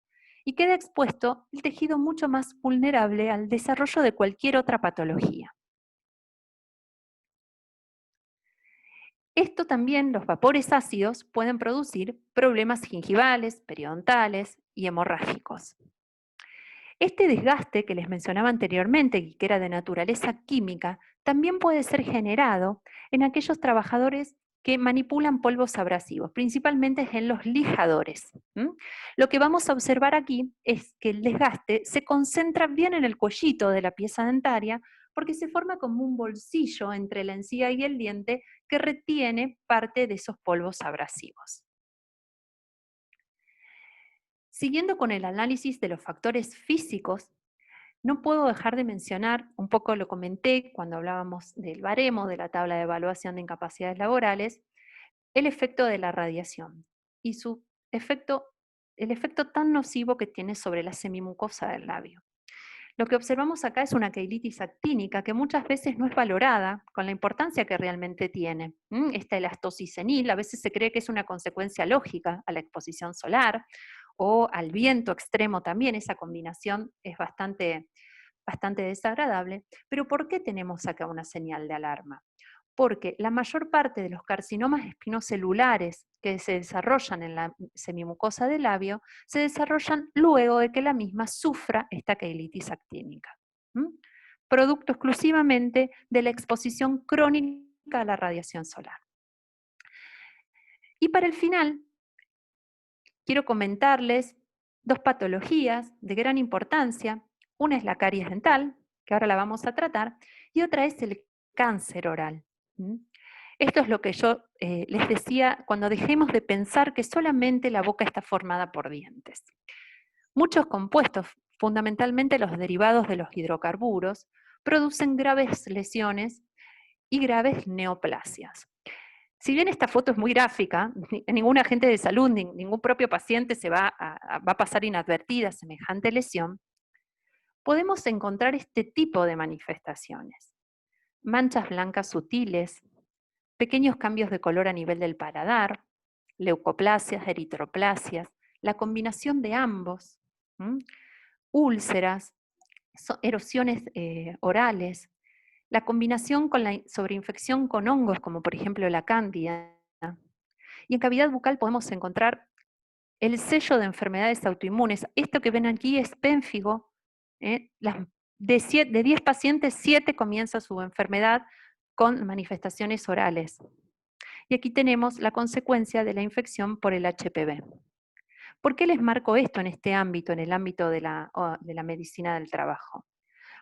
y queda expuesto el tejido mucho más vulnerable al desarrollo de cualquier otra patología. Esto también, los vapores ácidos, pueden producir problemas gingivales, periodontales y hemorrágicos. Este desgaste que les mencionaba anteriormente, y que era de naturaleza química, también puede ser generado en aquellos trabajadores que manipulan polvos abrasivos, principalmente en los lijadores. Lo que vamos a observar aquí es que el desgaste se concentra bien en el cuellito de la pieza dentaria porque se forma como un bolsillo entre la encía y el diente que retiene parte de esos polvos abrasivos. Siguiendo con el análisis de los factores físicos, no puedo dejar de mencionar, un poco lo comenté cuando hablábamos del baremo, de la tabla de evaluación de incapacidades laborales, el efecto de la radiación y el efecto tan nocivo que tiene sobre la semimucosa del labio. Lo que observamos acá es una queilitis actínica que muchas veces no es valorada con la importancia que realmente tiene. Esta elastosis senil a veces se cree que es una consecuencia lógica a la exposición solar o al viento extremo también, esa combinación es bastante desagradable. Pero ¿por qué tenemos acá una señal de alarma? Porque la mayor parte de los carcinomas espinocelulares que se desarrollan en la semimucosa del labio se desarrollan luego de que la misma sufra esta queilitis actínica, producto exclusivamente de la exposición crónica a la radiación solar. Y para el final, quiero comentarles dos patologías de gran importancia. Una es la caries dental, que ahora la vamos a tratar, y otra es el cáncer oral. Esto es lo que yo les decía cuando dejemos de pensar que solamente la boca está formada por dientes. Muchos compuestos, fundamentalmente los derivados de los hidrocarburos, producen graves lesiones y graves neoplasias. Si bien esta foto es muy gráfica, ningún agente de salud, ningún propio paciente se va a pasar inadvertida semejante lesión, podemos encontrar este tipo de manifestaciones. Manchas blancas sutiles, pequeños cambios de color a nivel del paladar, leucoplasias, eritroplasias, la combinación de ambos, úlceras, erosiones orales, la combinación con la sobreinfección con hongos, como por ejemplo la cándida. Y en cavidad bucal podemos encontrar el sello de enfermedades autoinmunes. Esto que ven aquí es pénfigo. De 10 pacientes, 7 comienza su enfermedad con manifestaciones orales. Y aquí tenemos la consecuencia de la infección por el HPV. ¿Por qué les marco esto en este ámbito, en el ámbito de la medicina del trabajo?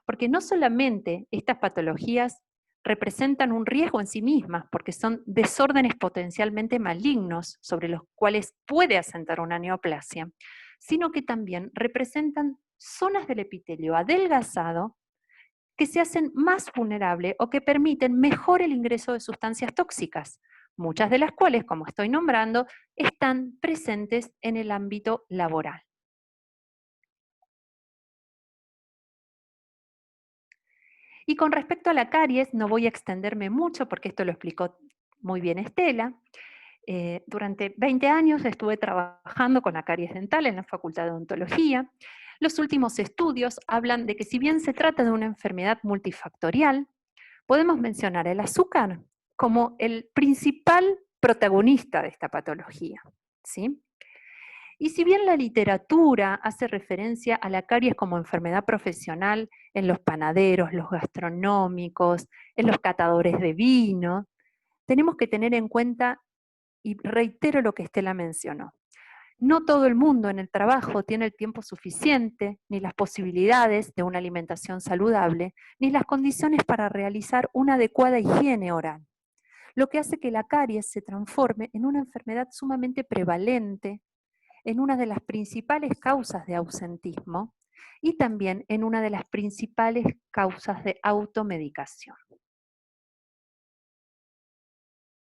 Porque no solamente estas patologías representan un riesgo en sí mismas, porque son desórdenes potencialmente malignos sobre los cuales puede asentar una neoplasia, sino que también representan zonas del epitelio adelgazado que se hacen más vulnerables o que permiten mejor el ingreso de sustancias tóxicas, muchas de las cuales, como estoy nombrando, están presentes en el ámbito laboral. Y con respecto a la caries, no voy a extenderme mucho porque esto lo explicó muy bien Estela. Durante 20 años estuve trabajando con la caries dental en la Facultad de Odontología. Los últimos estudios hablan de que si bien se trata de una enfermedad multifactorial, podemos mencionar el azúcar como el principal protagonista de esta patología, ¿sí? Y si bien la literatura hace referencia a la caries como enfermedad profesional en los panaderos, los gastronómicos, en los catadores de vino, tenemos que tener en cuenta, y reitero lo que Estela mencionó, no todo el mundo en el trabajo tiene el tiempo suficiente, ni las posibilidades de una alimentación saludable, ni las condiciones para realizar una adecuada higiene oral, lo que hace que la caries se transforme en una enfermedad sumamente prevalente, en una de las principales causas de ausentismo y también en una de las principales causas de automedicación.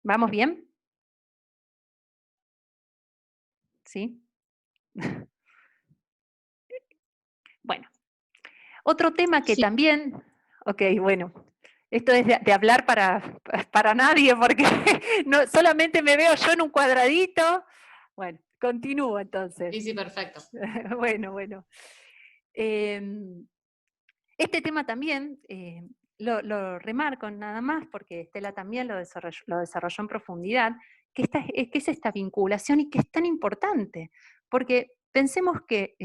¿Vamos bien? ¿Sí? Bueno, otro tema que Sí. también, ok, bueno, esto es de hablar para nadie porque no, solamente me veo yo en un cuadradito. Bueno, continúo entonces. Sí, perfecto. Bueno. Este tema también lo remarco nada más porque Estela también lo desarrolló en profundidad, que es esta vinculación y que es tan importante, porque pensemos que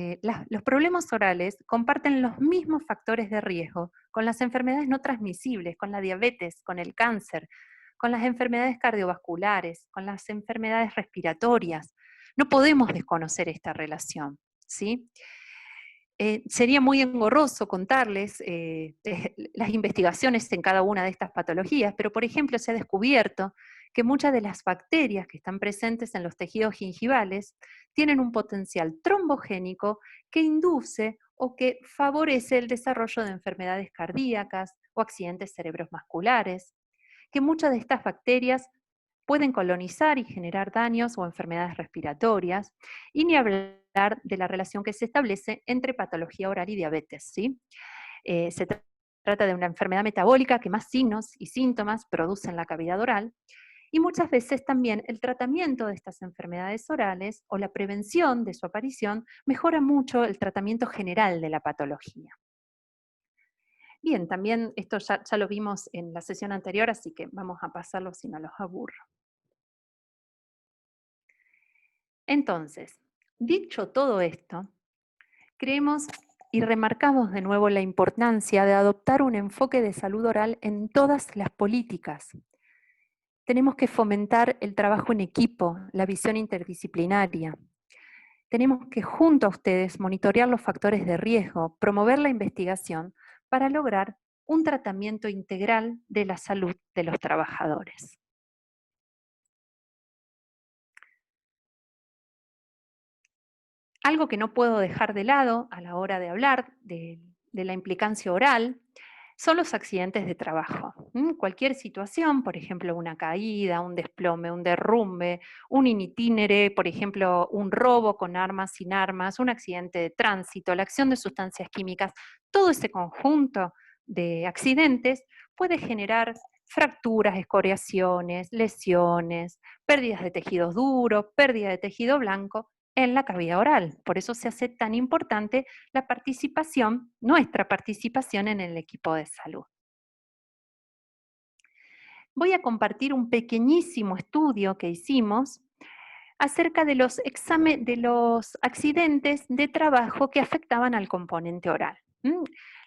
los problemas orales comparten los mismos factores de riesgo con las enfermedades no transmisibles, con la diabetes, con el cáncer, con las enfermedades cardiovasculares, con las enfermedades respiratorias. No podemos desconocer esta relación, ¿sí? Sería muy engorroso contarles las investigaciones en cada una de estas patologías, pero por ejemplo se ha descubierto que muchas de las bacterias que están presentes en los tejidos gingivales tienen un potencial trombogénico que induce o que favorece el desarrollo de enfermedades cardíacas o accidentes cerebrovasculares, que muchas de estas bacterias pueden colonizar y generar daños o enfermedades respiratorias, y ni hablar de la relación que se establece entre patología oral y diabetes, ¿sí? Se trata de una enfermedad metabólica que más signos y síntomas produce en la cavidad oral, y muchas veces también el tratamiento de estas enfermedades orales o la prevención de su aparición mejora mucho el tratamiento general de la patología. Bien, también esto ya lo vimos en la sesión anterior, así que vamos a pasarlo si no los aburro. Entonces, dicho todo esto, creemos y remarcamos de nuevo la importancia de adoptar un enfoque de salud oral en todas las políticas. Tenemos que fomentar el trabajo en equipo, la visión interdisciplinaria. Tenemos que junto a ustedes monitorear los factores de riesgo, promover la investigación para lograr un tratamiento integral de la salud de los trabajadores. Algo que no puedo dejar de lado a la hora de hablar de la implicancia oral son los accidentes de trabajo. Cualquier situación, por ejemplo, una caída, un desplome, un derrumbe, un in itinere, por ejemplo, un robo con armas, sin armas, un accidente de tránsito, la acción de sustancias químicas, todo ese conjunto de accidentes puede generar fracturas, escoriaciones, lesiones, pérdidas de tejidos duros, pérdida de tejido blanco en la cavidad oral. Por eso se hace tan importante la participación, nuestra participación en el equipo de salud. Voy a compartir un pequeñísimo estudio que hicimos acerca de los accidentes de trabajo que afectaban al componente oral.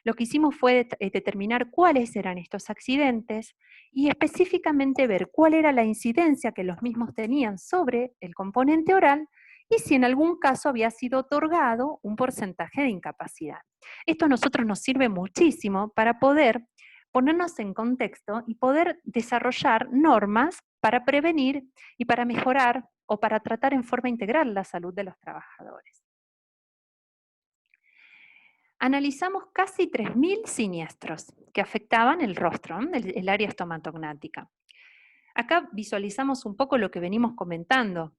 Lo que hicimos fue determinar cuáles eran estos accidentes y específicamente ver cuál era la incidencia que los mismos tenían sobre el componente oral y si en algún caso había sido otorgado un porcentaje de incapacidad. Esto a nosotros nos sirve muchísimo para poder ponernos en contexto y poder desarrollar normas para prevenir y para mejorar o para tratar en forma integral la salud de los trabajadores. Analizamos casi 3.000 siniestros que afectaban el rostro, el área estomatognática. Acá visualizamos un poco lo que venimos comentando.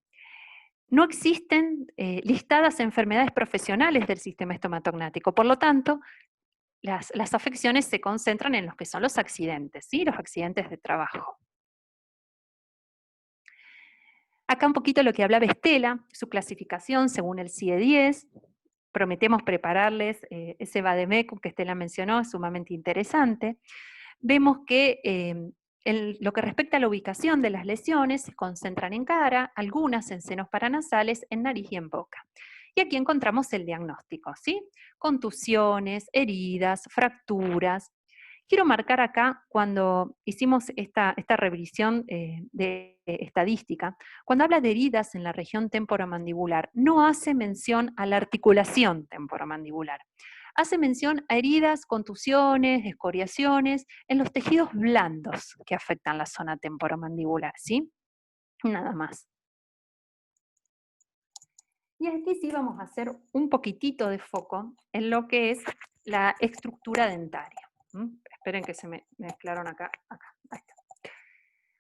No existen listadas enfermedades profesionales del sistema estomatognático, por lo tanto, las afecciones se concentran en los que son los accidentes, ¿sí? Los accidentes de trabajo. Acá un poquito lo que hablaba Estela, su clasificación según el CIE-10. Prometemos prepararles ese vademecum que Estela mencionó, es sumamente interesante. Vemos que lo que respecta a la ubicación de las lesiones se concentran en cara, algunas en senos paranasales, en nariz y en boca. Y aquí encontramos el diagnóstico, ¿sí? Contusiones, heridas, fracturas. Quiero marcar acá, cuando hicimos esta revisión de estadística, cuando habla de heridas en la región temporomandibular, no hace mención a la articulación temporomandibular. Hace mención a heridas, contusiones, escoriaciones en los tejidos blandos que afectan la zona temporomandibular, ¿sí? Nada más. Y aquí sí vamos a hacer un poquitito de foco en lo que es la estructura dentaria. Esperen que se me mezclaron acá. Ahí está.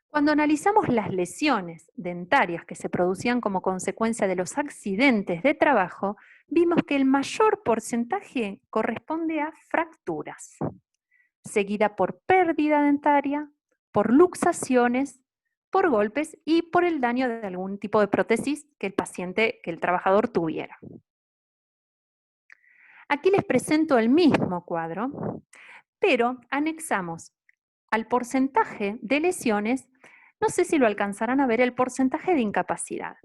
Cuando analizamos las lesiones dentarias que se producían como consecuencia de los accidentes de trabajo, vimos que el mayor porcentaje corresponde a fracturas, seguida por pérdida dentaria, por luxaciones, por golpes y por el daño de algún tipo de prótesis que el trabajador tuviera. Aquí les presento el mismo cuadro, pero anexamos al porcentaje de lesiones, no sé si lo alcanzarán a ver, el porcentaje de incapacidad.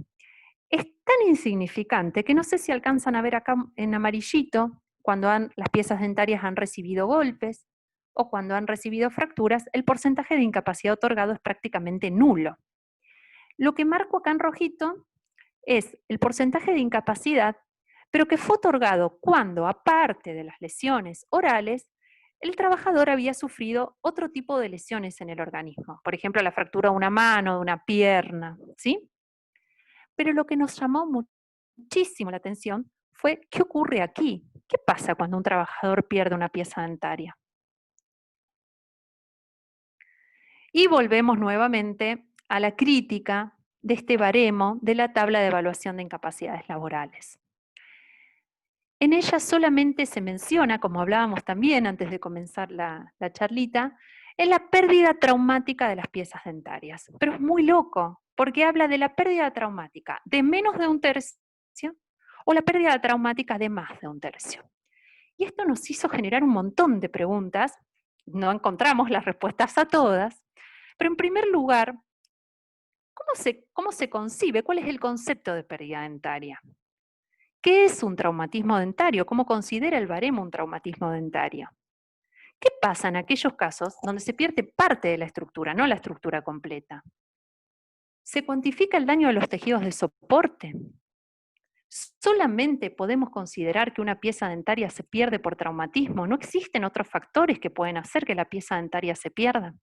Es tan insignificante que no sé si alcanzan a ver acá en amarillito, cuando las piezas dentarias han recibido golpes o cuando han recibido fracturas, el porcentaje de incapacidad otorgado es prácticamente nulo. Lo que marco acá en rojito es el porcentaje de incapacidad, pero que fue otorgado cuando, aparte de las lesiones orales, el trabajador había sufrido otro tipo de lesiones en el organismo, por ejemplo, la fractura de una mano, de una pierna, ¿sí? Pero lo que nos llamó muchísimo la atención fue ¿qué ocurre aquí? ¿Qué pasa cuando un trabajador pierde una pieza dentaria? Y volvemos nuevamente a la crítica de este baremo de la tabla de evaluación de incapacidades laborales. En ella solamente se menciona, como hablábamos también antes de comenzar la charlita, es la pérdida traumática de las piezas dentarias. Pero es muy loco, porque habla de la pérdida traumática de menos de un tercio o la pérdida traumática de más de un tercio. Y esto nos hizo generar un montón de preguntas, no encontramos las respuestas a todas, pero en primer lugar, ¿cómo se concibe? ¿Cuál es el concepto de pérdida dentaria? ¿Qué es un traumatismo dentario? ¿Cómo considera el baremo un traumatismo dentario? ¿Qué pasa en aquellos casos donde se pierde parte de la estructura, no la estructura completa? ¿Se cuantifica el daño de los tejidos de soporte? ¿Solamente podemos considerar que una pieza dentaria se pierde por traumatismo? ¿No existen otros factores que pueden hacer que la pieza dentaria se pierda?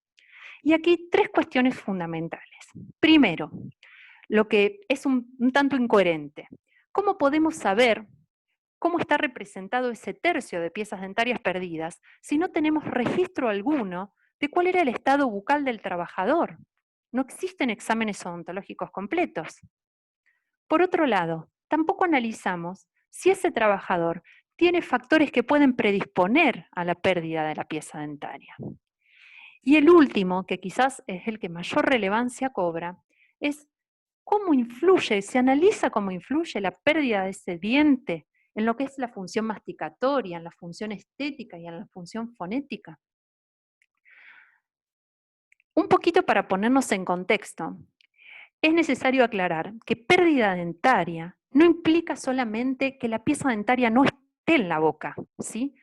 Y aquí tres cuestiones fundamentales. Primero, lo que es un tanto incoherente. ¿Cómo podemos saber cómo está representado ese tercio de piezas dentarias perdidas si no tenemos registro alguno de cuál era el estado bucal del trabajador? No existen exámenes odontológicos completos. Por otro lado, tampoco analizamos si ese trabajador tiene factores que pueden predisponer a la pérdida de la pieza dentaria. Y el último, que quizás es el que mayor relevancia cobra, es cómo influye, se analiza cómo influye la pérdida de ese diente en lo que es la función masticatoria, en la función estética y en la función fonética. Un poquito para ponernos en contexto, es necesario aclarar que pérdida dentaria no implica solamente que la pieza dentaria no esté en la boca, ¿sí?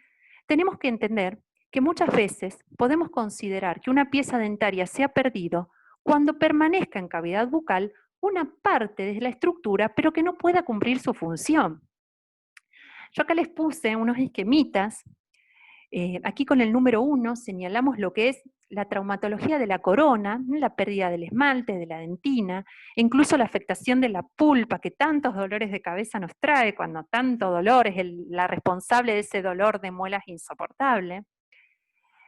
Tenemos que entender que muchas veces podemos considerar que una pieza dentaria se ha perdido cuando permanezca en cavidad bucal una parte de la estructura, pero que no pueda cumplir su función. Yo acá les puse unos esquemitas. Aquí con el número 1 señalamos lo que es la traumatología de la corona, la pérdida del esmalte, de la dentina, e incluso la afectación de la pulpa, que tantos dolores de cabeza nos trae, cuando tanto dolor es la responsable de ese dolor de muelas insoportable.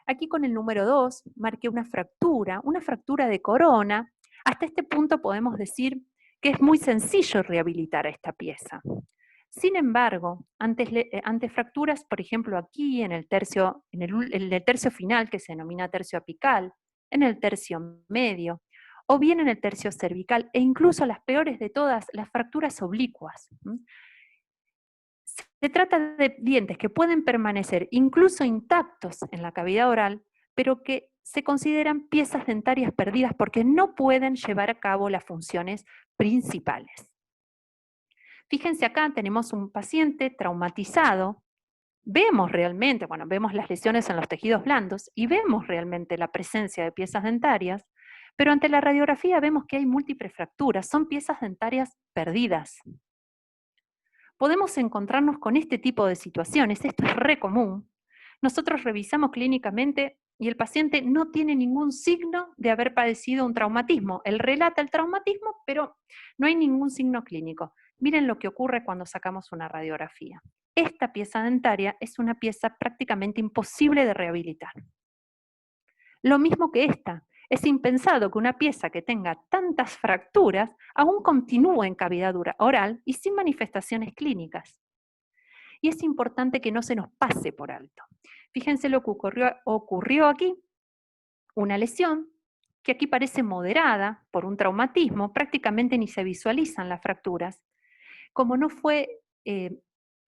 Aquí con el número 2 marqué una fractura de corona. Hasta este punto podemos decir que es muy sencillo rehabilitar a esta pieza. Sin embargo, ante fracturas, por ejemplo, aquí en el tercio final, que se denomina tercio apical, en el tercio medio, o bien en el tercio cervical, e incluso las peores de todas, las fracturas oblicuas. Se trata de dientes que pueden permanecer incluso intactos en la cavidad oral, pero que se consideran piezas dentarias perdidas porque no pueden llevar a cabo las funciones principales. Fíjense acá, tenemos un paciente traumatizado, vemos realmente, vemos las lesiones en los tejidos blandos y vemos realmente la presencia de piezas dentarias, pero ante la radiografía vemos que hay múltiples fracturas, son piezas dentarias perdidas. Podemos encontrarnos con este tipo de situaciones, esto es re común. Nosotros revisamos clínicamente y el paciente no tiene ningún signo de haber padecido un traumatismo. Él relata el traumatismo, pero no hay ningún signo clínico. Miren lo que ocurre cuando sacamos una radiografía. Esta pieza dentaria es una pieza prácticamente imposible de rehabilitar. Lo mismo que esta. Es impensado que una pieza que tenga tantas fracturas aún continúe en cavidad oral y sin manifestaciones clínicas. Y es importante que no se nos pase por alto. Fíjense lo que ocurrió aquí, una lesión que aquí parece moderada por un traumatismo, prácticamente ni se visualizan las fracturas. Como no fue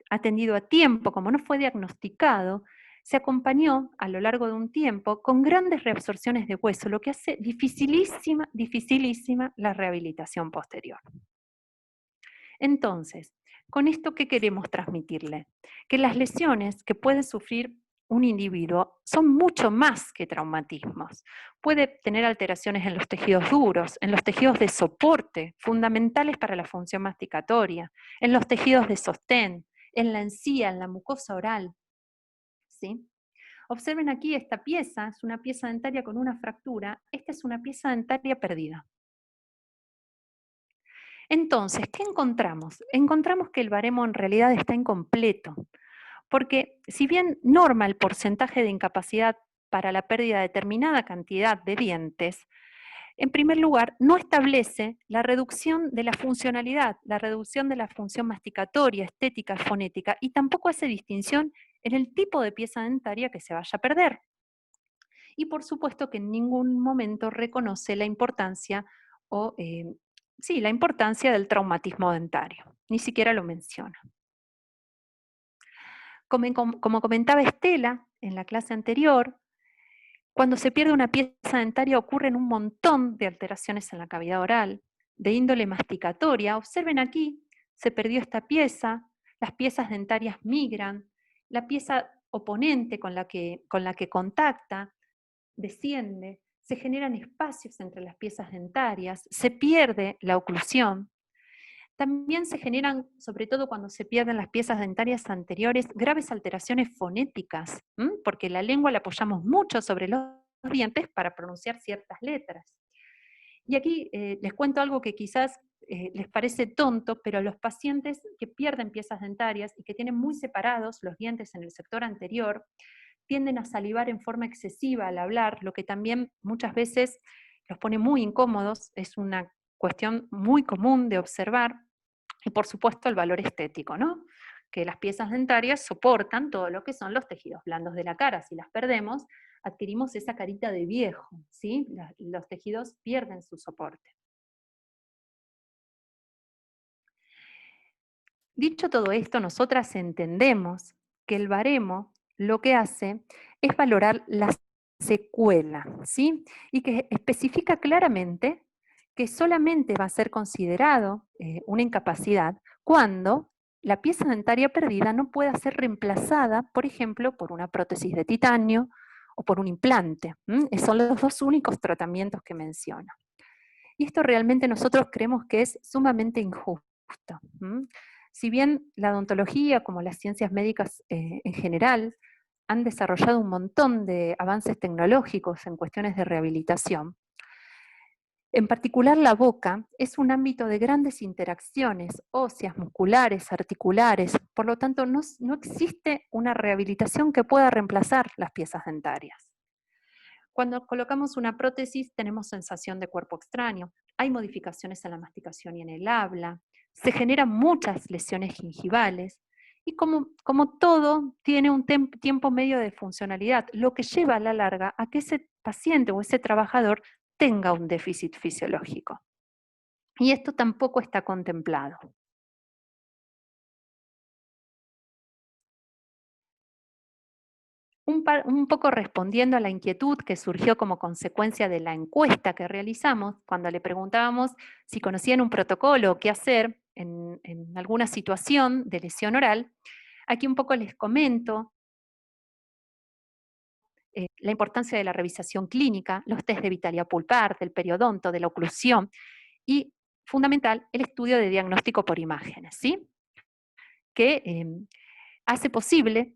atendido a tiempo, como no fue diagnosticado, se acompañó a lo largo de un tiempo con grandes reabsorciones de hueso, lo que hace dificilísima la rehabilitación posterior. Entonces, ¿con esto qué queremos transmitirle? Que las lesiones que puede sufrir un individuo son mucho más que traumatismos. Puede tener alteraciones en los tejidos duros, en los tejidos de soporte, fundamentales para la función masticatoria, en los tejidos de sostén, en la encía, en la mucosa oral. ¿Sí? Observen aquí esta pieza, es una pieza dentaria con una fractura. Esta es una pieza dentaria perdida. Entonces, ¿qué encontramos? Encontramos que el baremo en realidad está incompleto, porque si bien norma el porcentaje de incapacidad para la pérdida de determinada cantidad de dientes, en primer lugar, no establece la reducción de la funcionalidad, la reducción de la función masticatoria, estética, fonética, y tampoco hace distinción en el tipo de pieza dentaria que se vaya a perder. Y por supuesto que en ningún momento reconoce la importancia la importancia del traumatismo dentario, ni siquiera lo menciona. Como comentaba Estela en la clase anterior, cuando se pierde una pieza dentaria ocurren un montón de alteraciones en la cavidad oral, de índole masticatoria. Observen aquí, se perdió esta pieza, las piezas dentarias migran, la pieza oponente con la que contacta desciende, se generan espacios entre las piezas dentarias, se pierde la oclusión. También se generan, sobre todo cuando se pierden las piezas dentarias anteriores, graves alteraciones fonéticas, porque la lengua la apoyamos mucho sobre los dientes para pronunciar ciertas letras. Y aquí les cuento algo que quizás les parece tonto, pero los pacientes que pierden piezas dentarias y que tienen muy separados los dientes en el sector anterior, tienden a salivar en forma excesiva al hablar, lo que también muchas veces los pone muy incómodos, es una cuestión muy común de observar. Y por supuesto el valor estético, ¿no? Que las piezas dentarias soportan todo lo que son los tejidos blandos de la cara. Si las perdemos, adquirimos esa carita de viejo, ¿sí? Los tejidos pierden su soporte. Dicho todo esto, nosotras entendemos que el baremo lo que hace es valorar la secuela, ¿sí? Y que especifica claramente que solamente va a ser considerado una incapacidad cuando la pieza dentaria perdida no pueda ser reemplazada, por ejemplo, por una prótesis de titanio o por un implante. Son los dos únicos tratamientos que menciona. Y esto realmente nosotros creemos que es sumamente injusto. Si bien la odontología, como las ciencias médicas en general, han desarrollado un montón de avances tecnológicos en cuestiones de rehabilitación, en particular la boca es un ámbito de grandes interacciones óseas, musculares, articulares, por lo tanto no existe una rehabilitación que pueda reemplazar las piezas dentarias. Cuando colocamos una prótesis tenemos sensación de cuerpo extraño, hay modificaciones en la masticación y en el habla, se generan muchas lesiones gingivales y como todo tiene un tiempo medio de funcionalidad, lo que lleva a la larga a que ese paciente o ese trabajador tenga un déficit fisiológico. Y esto tampoco está contemplado. Un poco respondiendo a la inquietud que surgió como consecuencia de la encuesta que realizamos, cuando le preguntábamos si conocían un protocolo o qué hacer en alguna situación de lesión oral, aquí un poco les comento la importancia de la revisación clínica, los test de vitalidad pulpar, del periodonto, de la oclusión y, fundamental, el estudio de diagnóstico por imágenes, ¿sí? Que hace posible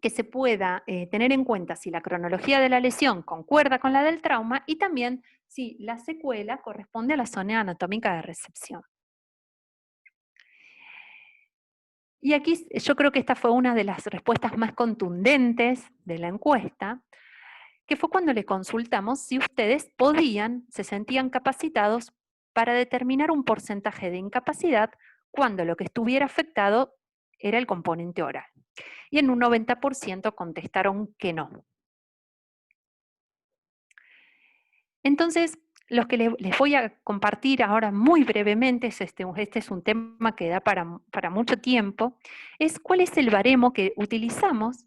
que se pueda tener en cuenta si la cronología de la lesión concuerda con la del trauma y también si la secuela corresponde a la zona anatómica de recepción. Y aquí yo creo que esta fue una de las respuestas más contundentes de la encuesta, que fue cuando le consultamos si ustedes se sentían capacitados para determinar un porcentaje de incapacidad cuando lo que estuviera afectado era el componente oral. Y en un 90% contestaron que no. Entonces, lo que les voy a compartir ahora muy brevemente, este es un tema que da para mucho tiempo, es cuál es el baremo que utilizamos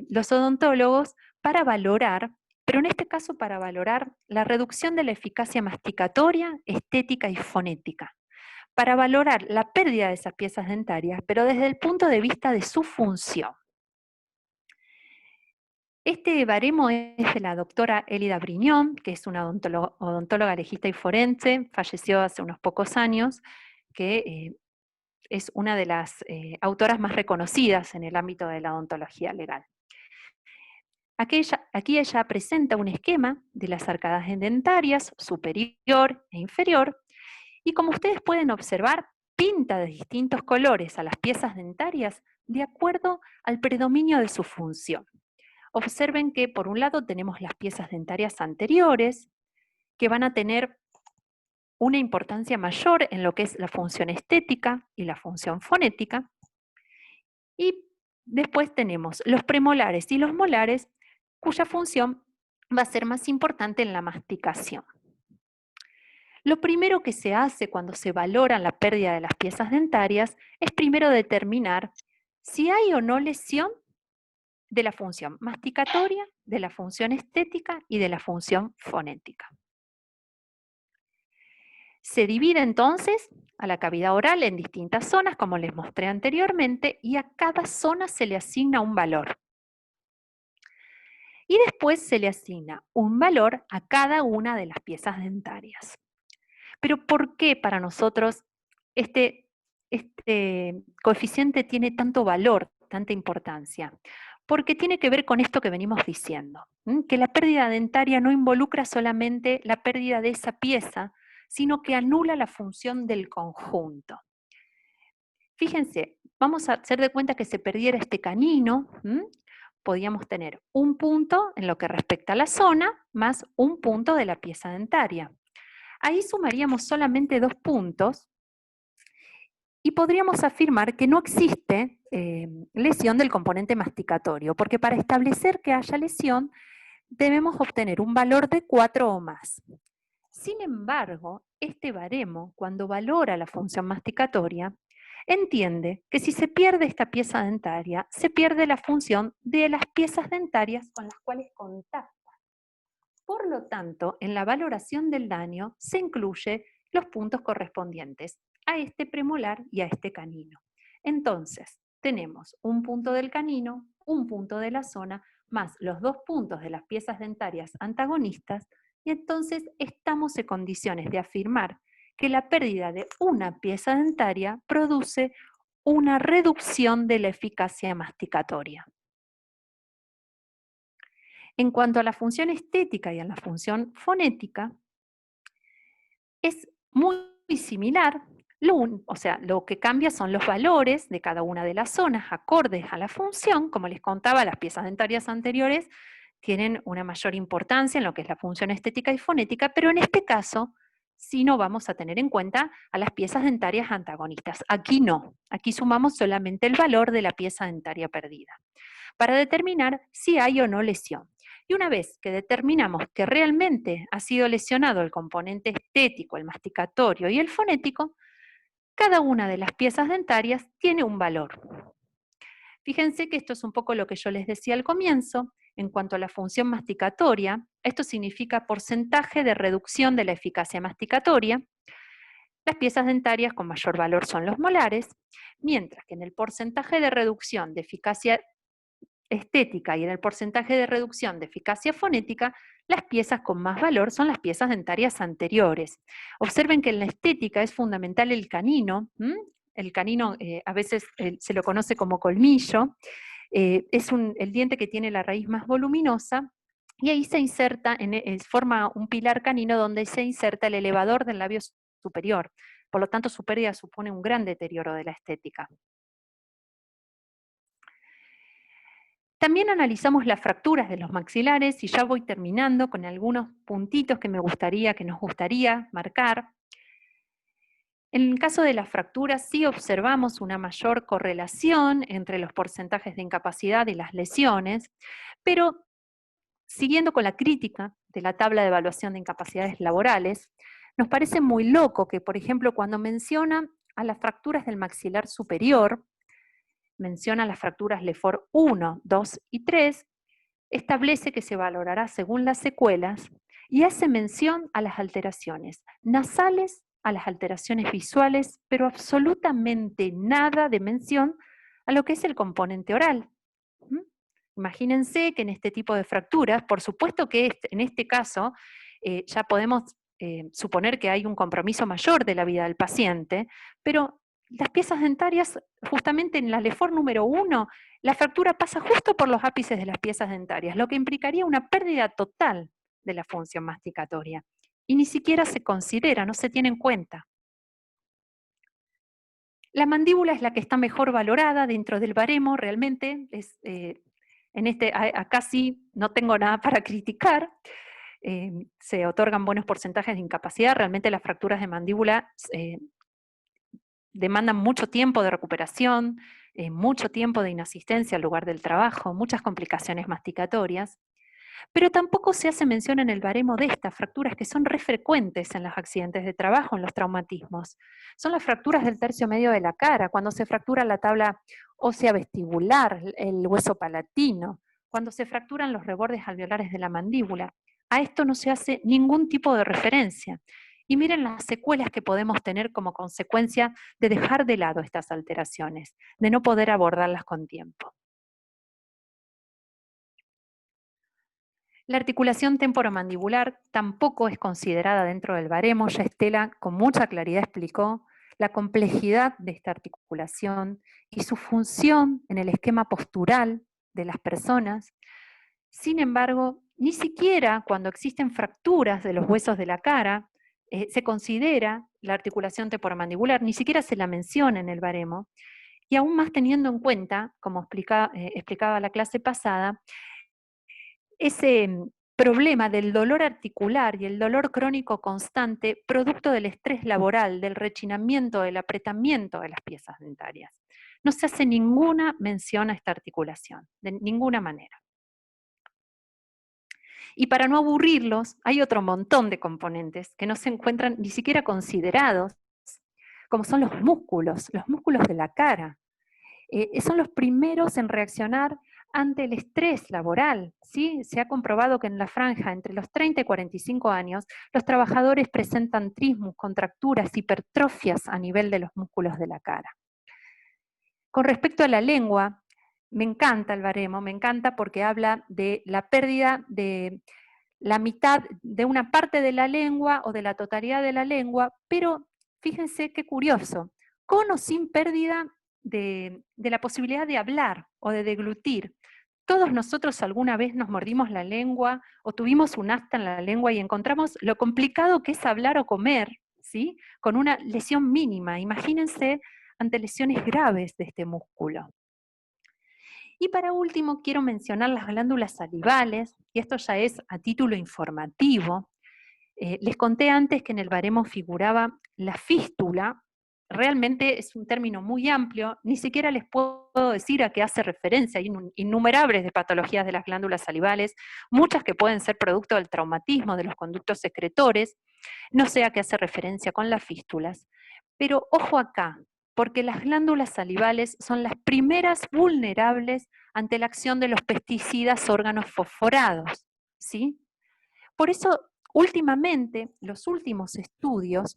los odontólogos para valorar, pero en este caso para valorar la reducción de la eficacia masticatoria, estética y fonética, para valorar la pérdida de esas piezas dentarias, pero desde el punto de vista de su función. Este baremo es de la doctora Elida Briñón, que es una odontóloga legista y forense, falleció hace unos pocos años, que es una de las autoras más reconocidas en el ámbito de la odontología legal. Aquí ella presenta un esquema de las arcadas dentarias superior e inferior, y como ustedes pueden observar, pinta de distintos colores a las piezas dentarias de acuerdo al predominio de su función. Observen que por un lado tenemos las piezas dentarias anteriores, que van a tener una importancia mayor en lo que es la función estética y la función fonética. Y después tenemos los premolares y los molares, cuya función va a ser más importante en la masticación. Lo primero que se hace cuando se valora la pérdida de las piezas dentarias es primero determinar si hay o no lesión de la función masticatoria, de la función estética y de la función fonética. Se divide entonces a la cavidad oral en distintas zonas, como les mostré anteriormente, y a cada zona se le asigna un valor. Y después se le asigna un valor a cada una de las piezas dentarias. Pero ¿por qué para nosotros este coeficiente tiene tanto valor, tanta importancia? Porque tiene que ver con esto que venimos diciendo, que la pérdida dentaria no involucra solamente la pérdida de esa pieza, sino que anula la función del conjunto. Fíjense, vamos a hacer de cuenta que se perdiera este canino, podíamos tener un punto en lo que respecta a la zona, más un punto de la pieza dentaria. Ahí sumaríamos solamente 2 puntos y podríamos afirmar que no existe lesión del componente masticatorio, porque para establecer que haya lesión debemos obtener un valor de 4 o más. Sin embargo, este baremo, cuando valora la función masticatoria, entiende que si se pierde esta pieza dentaria, se pierde la función de las piezas dentarias con las cuales contacta. Por lo tanto, en la valoración del daño se incluye los puntos correspondientes a este premolar y a este canino. Entonces, tenemos un punto del canino, un punto de la zona, más los 2 puntos de las piezas dentarias antagonistas, y entonces estamos en condiciones de afirmar que la pérdida de una pieza dentaria produce una reducción de la eficacia masticatoria. En cuanto a la función estética y a la función fonética, es muy similar, lo que cambia son los valores de cada una de las zonas acordes a la función. Como les contaba, las piezas dentarias anteriores tienen una mayor importancia en lo que es la función estética y fonética, pero en este caso sí no vamos a tener en cuenta a las piezas dentarias antagonistas. Aquí no, aquí sumamos solamente el valor de la pieza dentaria perdida, para determinar si hay o no lesión. Y una vez que determinamos que realmente ha sido lesionado el componente estético, el masticatorio y el fonético, cada una de las piezas dentarias tiene un valor. Fíjense que esto es un poco lo que yo les decía al comienzo. En cuanto a la función masticatoria, esto significa porcentaje de reducción de la eficacia masticatoria. Las piezas dentarias con mayor valor son los molares, mientras que en el porcentaje de reducción de eficacia estética y en el porcentaje de reducción de eficacia fonética, las piezas con más valor son las piezas dentarias anteriores. Observen que en la estética es fundamental el canino. El canino a veces se lo conoce como colmillo. Es el diente que tiene la raíz más voluminosa, y ahí se inserta, forma un pilar canino donde se inserta el elevador del labio superior. Por lo tanto, su pérdida supone un gran deterioro de la estética. También analizamos las fracturas de los maxilares, y ya voy terminando con algunos puntitos que nos gustaría marcar. En el caso de las fracturas sí observamos una mayor correlación entre los porcentajes de incapacidad y las lesiones, pero siguiendo con la crítica de la tabla de evaluación de incapacidades laborales, nos parece muy loco que, por ejemplo, cuando menciona a las fracturas del maxilar superior, menciona las fracturas Lefort 1, 2 y 3, establece que se valorará según las secuelas y hace mención a las alteraciones nasales, a las alteraciones visuales, pero absolutamente nada de mención a lo que es el componente oral. Imagínense que en este tipo de fracturas, por supuesto que en este caso ya podemos suponer que hay un compromiso mayor de la vida del paciente, pero las piezas dentarias, justamente en la Lefort número 1, la fractura pasa justo por los ápices de las piezas dentarias, lo que implicaría una pérdida total de la función masticatoria. Y ni siquiera se considera, no se tiene en cuenta. La mandíbula es la que está mejor valorada dentro del baremo, realmente. Acá sí no tengo nada para criticar. se otorgan buenos porcentajes de incapacidad. Realmente las fracturas de mandíbula demandan mucho tiempo de recuperación, mucho tiempo de inasistencia al lugar del trabajo, muchas complicaciones masticatorias. Pero tampoco se hace mención en el baremo de estas fracturas que son re frecuentes en los accidentes de trabajo, en los traumatismos. Son las fracturas del tercio medio de la cara, cuando se fractura la tabla ósea vestibular, el hueso palatino, cuando se fracturan los rebordes alveolares de la mandíbula. A esto no se hace ningún tipo de referencia. Y miren las secuelas que podemos tener como consecuencia de dejar de lado estas alteraciones, de no poder abordarlas con tiempo. La articulación temporomandibular tampoco es considerada dentro del baremo. Ya Estela con mucha claridad explicó la complejidad de esta articulación y su función en el esquema postural de las personas. Sin embargo, ni siquiera cuando existen fracturas de los huesos de la cara se considera la articulación temporomandibular, ni siquiera se la menciona en el baremo. Y aún más teniendo en cuenta, como explicaba la clase pasada, ese problema del dolor articular y el dolor crónico constante producto del estrés laboral, del rechinamiento, del apretamiento de las piezas dentarias. No se hace ninguna mención a esta articulación, de ninguna manera. Y para no aburrirlos, hay otro montón de componentes que no se encuentran ni siquiera considerados, como son los músculos de la cara. Son los primeros en reaccionar ante el estrés laboral, ¿sí? Se ha comprobado que en la franja entre los 30 y 45 años, los trabajadores presentan trismus, contracturas, hipertrofias a nivel de los músculos de la cara. Con respecto a la lengua, me encanta el baremo, me encanta porque habla de la pérdida de la mitad de una parte de la lengua o de la totalidad de la lengua, pero fíjense qué curioso, con o sin pérdida de la posibilidad de hablar o de deglutir. Todos nosotros alguna vez nos mordimos la lengua o tuvimos un afta en la lengua y encontramos lo complicado que es hablar o comer, ¿sí? Con una lesión mínima. Imagínense ante lesiones graves de este músculo. Y para último quiero mencionar las glándulas salivales, y esto ya es a título informativo. Les conté antes que en el baremo figuraba la fístula. Realmente es un término muy amplio, ni siquiera les puedo decir a qué hace referencia. Hay innumerables de patologías de las glándulas salivales, muchas que pueden ser producto del traumatismo de los conductos secretores, no sé a qué hace referencia con las fístulas. Pero ojo acá, porque las glándulas salivales son las primeras vulnerables ante la acción de los pesticidas órganos fosforados, ¿sí? Por eso, últimamente, los últimos estudios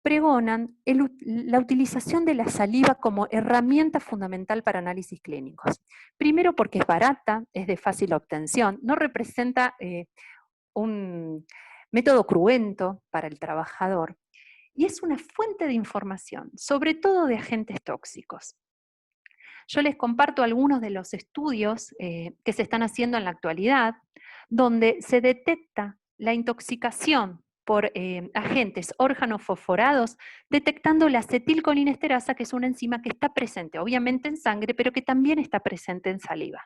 pregonan la utilización de la saliva como herramienta fundamental para análisis clínicos. Primero porque es barata, es de fácil obtención, no representa un método cruento para el trabajador, y es una fuente de información, sobre todo de agentes tóxicos. Yo les comparto algunos de los estudios que se están haciendo en la actualidad, donde se detecta la intoxicación por agentes organofosforados, detectando la acetilcolinesterasa, que es una enzima que está presente, obviamente en sangre, pero que también está presente en saliva.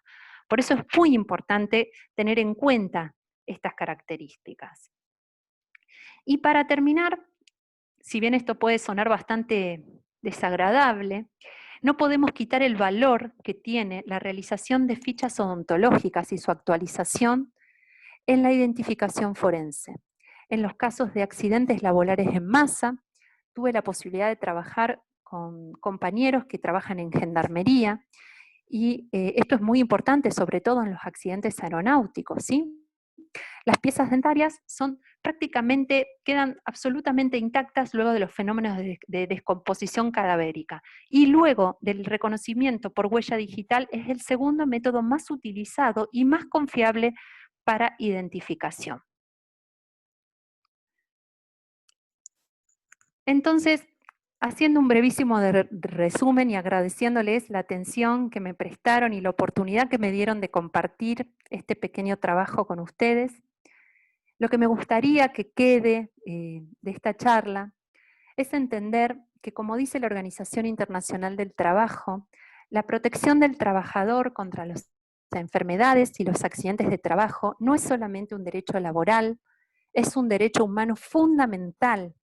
Por eso es muy importante tener en cuenta estas características. Y para terminar, si bien esto puede sonar bastante desagradable, no podemos quitar el valor que tiene la realización de fichas odontológicas y su actualización en la identificación forense. En los casos de accidentes laborales en masa, tuve la posibilidad de trabajar con compañeros que trabajan en gendarmería, y esto es muy importante, sobre todo en los accidentes aeronáuticos, ¿sí? Las piezas dentarias quedan absolutamente intactas luego de los fenómenos de descomposición cadavérica. Y luego del reconocimiento por huella digital es el segundo método más utilizado y más confiable para identificación. Entonces, haciendo un brevísimo resumen y agradeciéndoles la atención que me prestaron y la oportunidad que me dieron de compartir este pequeño trabajo con ustedes, lo que me gustaría que quede de esta charla es entender que, como dice la Organización Internacional del Trabajo, la protección del trabajador contra las enfermedades y los accidentes de trabajo no es solamente un derecho laboral, es un derecho humano fundamental,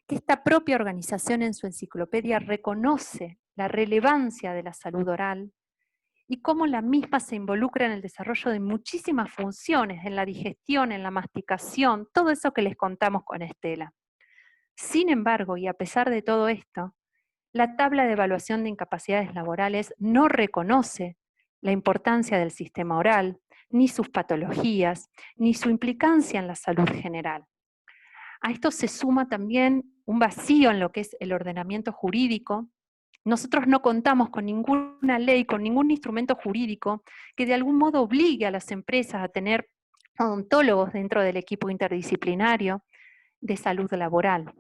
que esta propia organización en su enciclopedia reconoce la relevancia de la salud oral y cómo la misma se involucra en el desarrollo de muchísimas funciones, en la digestión, en la masticación, todo eso que les contamos con Estela. Sin embargo, y a pesar de todo esto, la tabla de evaluación de incapacidades laborales no reconoce la importancia del sistema oral, ni sus patologías, ni su implicancia en la salud general. A esto se suma también un vacío en lo que es el ordenamiento jurídico. Nosotros no contamos con ninguna ley, con ningún instrumento jurídico que de algún modo obligue a las empresas a tener odontólogos dentro del equipo interdisciplinario de salud laboral.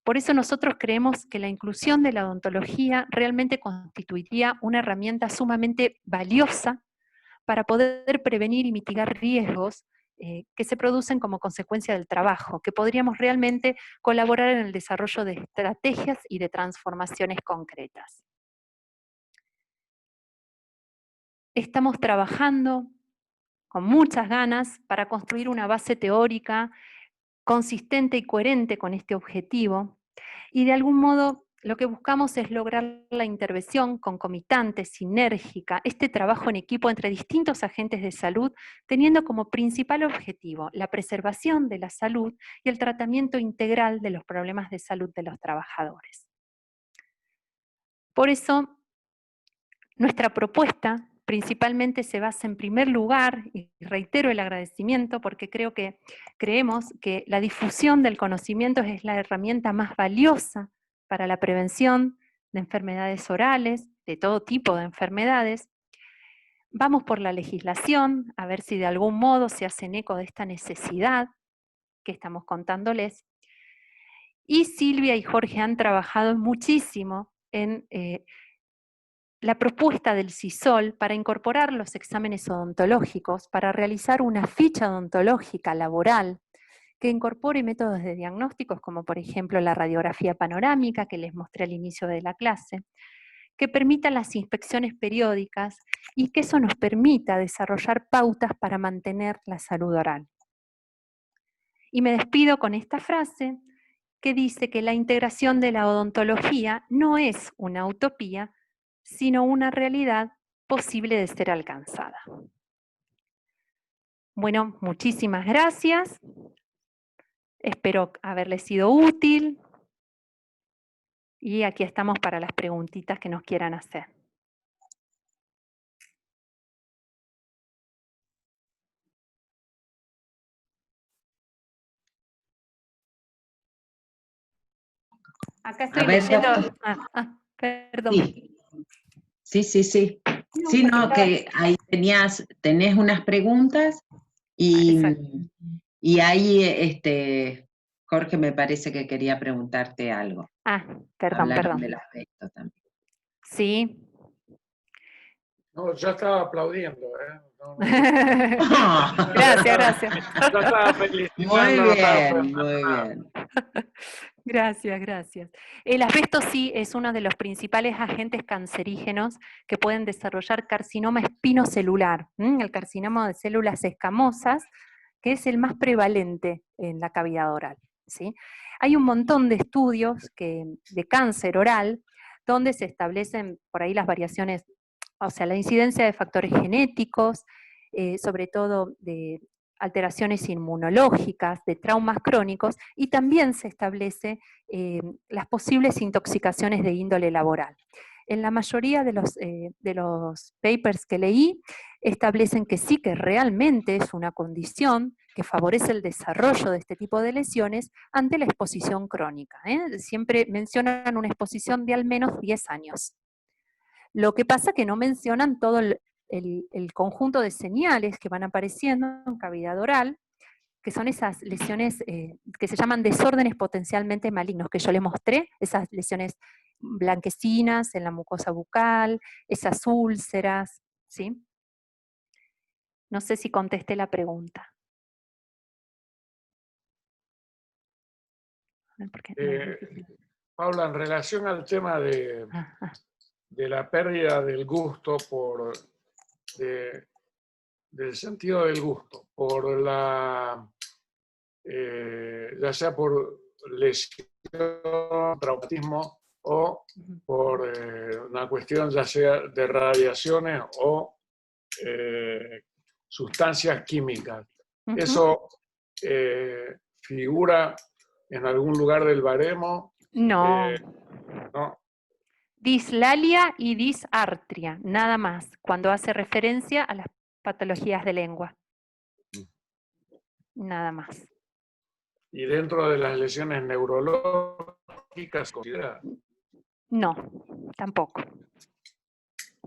Por eso nosotros creemos que la inclusión de la odontología realmente constituiría una herramienta sumamente valiosa para poder prevenir y mitigar riesgos que se producen como consecuencia del trabajo, que podríamos realmente colaborar en el desarrollo de estrategias y de transformaciones concretas. Estamos trabajando con muchas ganas para construir una base teórica consistente y coherente con este objetivo, y de algún modo lo que buscamos es lograr la intervención concomitante, sinérgica, este trabajo en equipo entre distintos agentes de salud, teniendo como principal objetivo la preservación de la salud y el tratamiento integral de los problemas de salud de los trabajadores. Por eso, nuestra propuesta principalmente se basa en primer lugar, y reitero el agradecimiento porque creemos que la difusión del conocimiento es la herramienta más valiosa para la prevención de enfermedades orales, de todo tipo de enfermedades. Vamos por la legislación, a ver si de algún modo se hacen eco de esta necesidad que estamos contándoles. Y Silvia y Jorge han trabajado muchísimo en la propuesta del CISOL para incorporar los exámenes odontológicos, para realizar una ficha odontológica laboral que incorpore métodos de diagnósticos como por ejemplo la radiografía panorámica que les mostré al inicio de la clase, que permita las inspecciones periódicas y que eso nos permita desarrollar pautas para mantener la salud oral. Y me despido con esta frase que dice que la integración de la odontología no es una utopía, sino una realidad posible de ser alcanzada. Bueno, muchísimas gracias. Espero haberles sido útil. Y aquí estamos para las preguntitas que nos quieran hacer. Acá estoy leyendo. Perdón. Sí. Sí, no, que ahí tenés unas preguntas y ahí Jorge me parece que quería preguntarte algo. Perdón. Del aspecto también. Sí. No, yo estaba aplaudiendo, ¿eh? No. Gracias. Yo estaba felicitando. Muy bien. Gracias. El asbesto sí es uno de los principales agentes cancerígenos que pueden desarrollar carcinoma espinocelular, el carcinoma de células escamosas, que es el más prevalente en la cavidad oral, ¿sí? Hay un montón de estudios de cáncer oral donde se establecen por ahí las variaciones, o sea, la incidencia de factores genéticos, sobre todo de alteraciones inmunológicas, de traumas crónicos, y también se establece las posibles intoxicaciones de índole laboral. En la mayoría de los papers que leí, establecen que sí, que realmente es una condición que favorece el desarrollo de este tipo de lesiones ante la exposición crónica. Siempre mencionan una exposición de al menos 10 años. Lo que pasa es que no mencionan todo el conjunto de señales que van apareciendo en cavidad oral, que son esas lesiones que se llaman desórdenes potencialmente malignos, que yo les mostré, esas lesiones blanquecinas en la mucosa bucal, esas úlceras, ¿sí? No sé si contesté la pregunta. Paula, en relación al tema de la pérdida del gusto del sentido del gusto, por ya sea por lesión, traumatismo o por una cuestión ya sea de radiaciones o sustancias químicas. ¿Eso figura en algún lugar del baremo? No. No. Dislalia y disartria, nada más, cuando hace referencia a las patologías de lengua. Nada más. ¿Y dentro de las lesiones neurológicas considera? No, tampoco.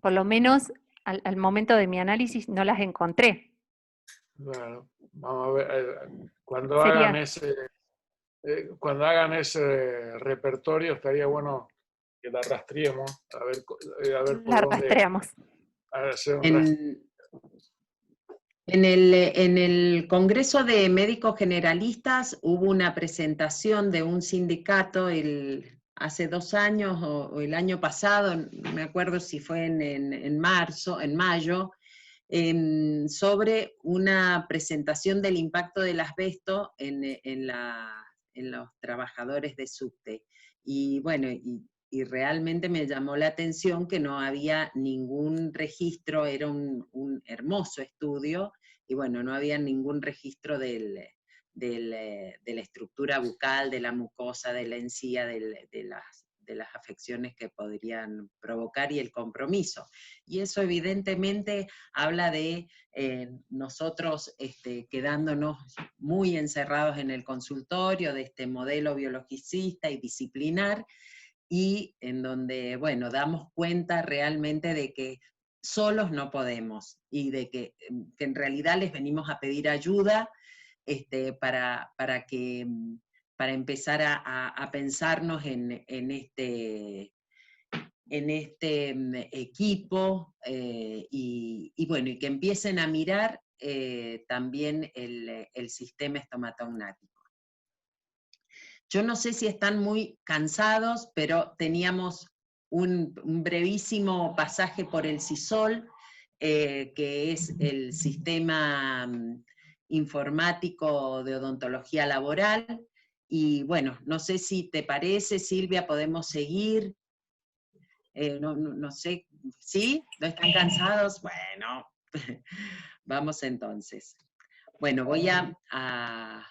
Por lo menos al momento de mi análisis no las encontré. Bueno, vamos a ver, cuando Sería, hagan ese repertorio estaría bueno que la rastreemos, a ver por la dónde rastreamos. hacer un rastreo. En el Congreso de Médicos Generalistas hubo una presentación de un sindicato hace 2 años o el año pasado, no me acuerdo si fue en mayo, sobre una presentación del impacto del asbesto en los trabajadores de subte. Y bueno, y realmente me llamó la atención que no había ningún registro, era un hermoso estudio, y bueno, no había ningún registro de la estructura bucal, de la mucosa, de la encía, de las afecciones que podrían provocar y el compromiso. Y eso evidentemente habla de nosotros quedándonos muy encerrados en el consultorio, de este modelo biologicista y disciplinar, y en donde, bueno, damos cuenta realmente de que solos no podemos, y de que en realidad les venimos a pedir ayuda para empezar a pensarnos en este equipo, y bueno, y que empiecen a mirar también el sistema estomatognático. Yo no sé si están muy cansados, pero teníamos un brevísimo pasaje por el CISOL, que es el sistema informático de odontología laboral. Y bueno, no sé si te parece, Silvia, podemos seguir. No sé, ¿sí? ¿No están cansados? Bueno, vamos entonces. Bueno, voy a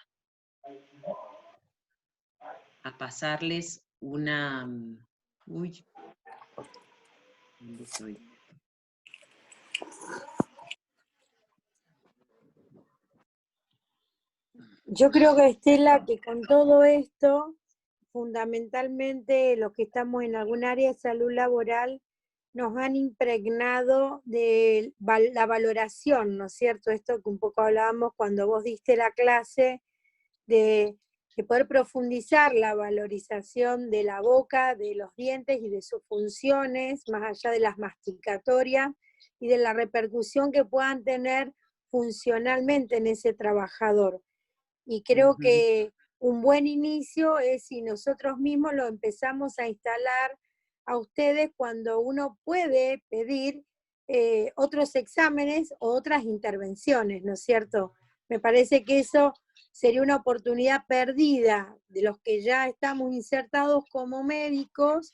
pasarles una... Uy, ¿dónde estoy? Yo creo que, Estela, que con todo esto, fundamentalmente los que estamos en algún área de salud laboral, nos han impregnado de la valoración, ¿no es cierto? Esto que un poco hablábamos cuando vos diste la clase, de poder profundizar la valorización de la boca, de los dientes y de sus funciones, más allá de las masticatorias, y de la repercusión que puedan tener funcionalmente en ese trabajador. Y creo que un buen inicio es si nosotros mismos lo empezamos a instalar a ustedes cuando uno puede pedir otros exámenes o otras intervenciones, ¿no es cierto? Me parece que eso sería una oportunidad perdida de los que ya estamos insertados como médicos,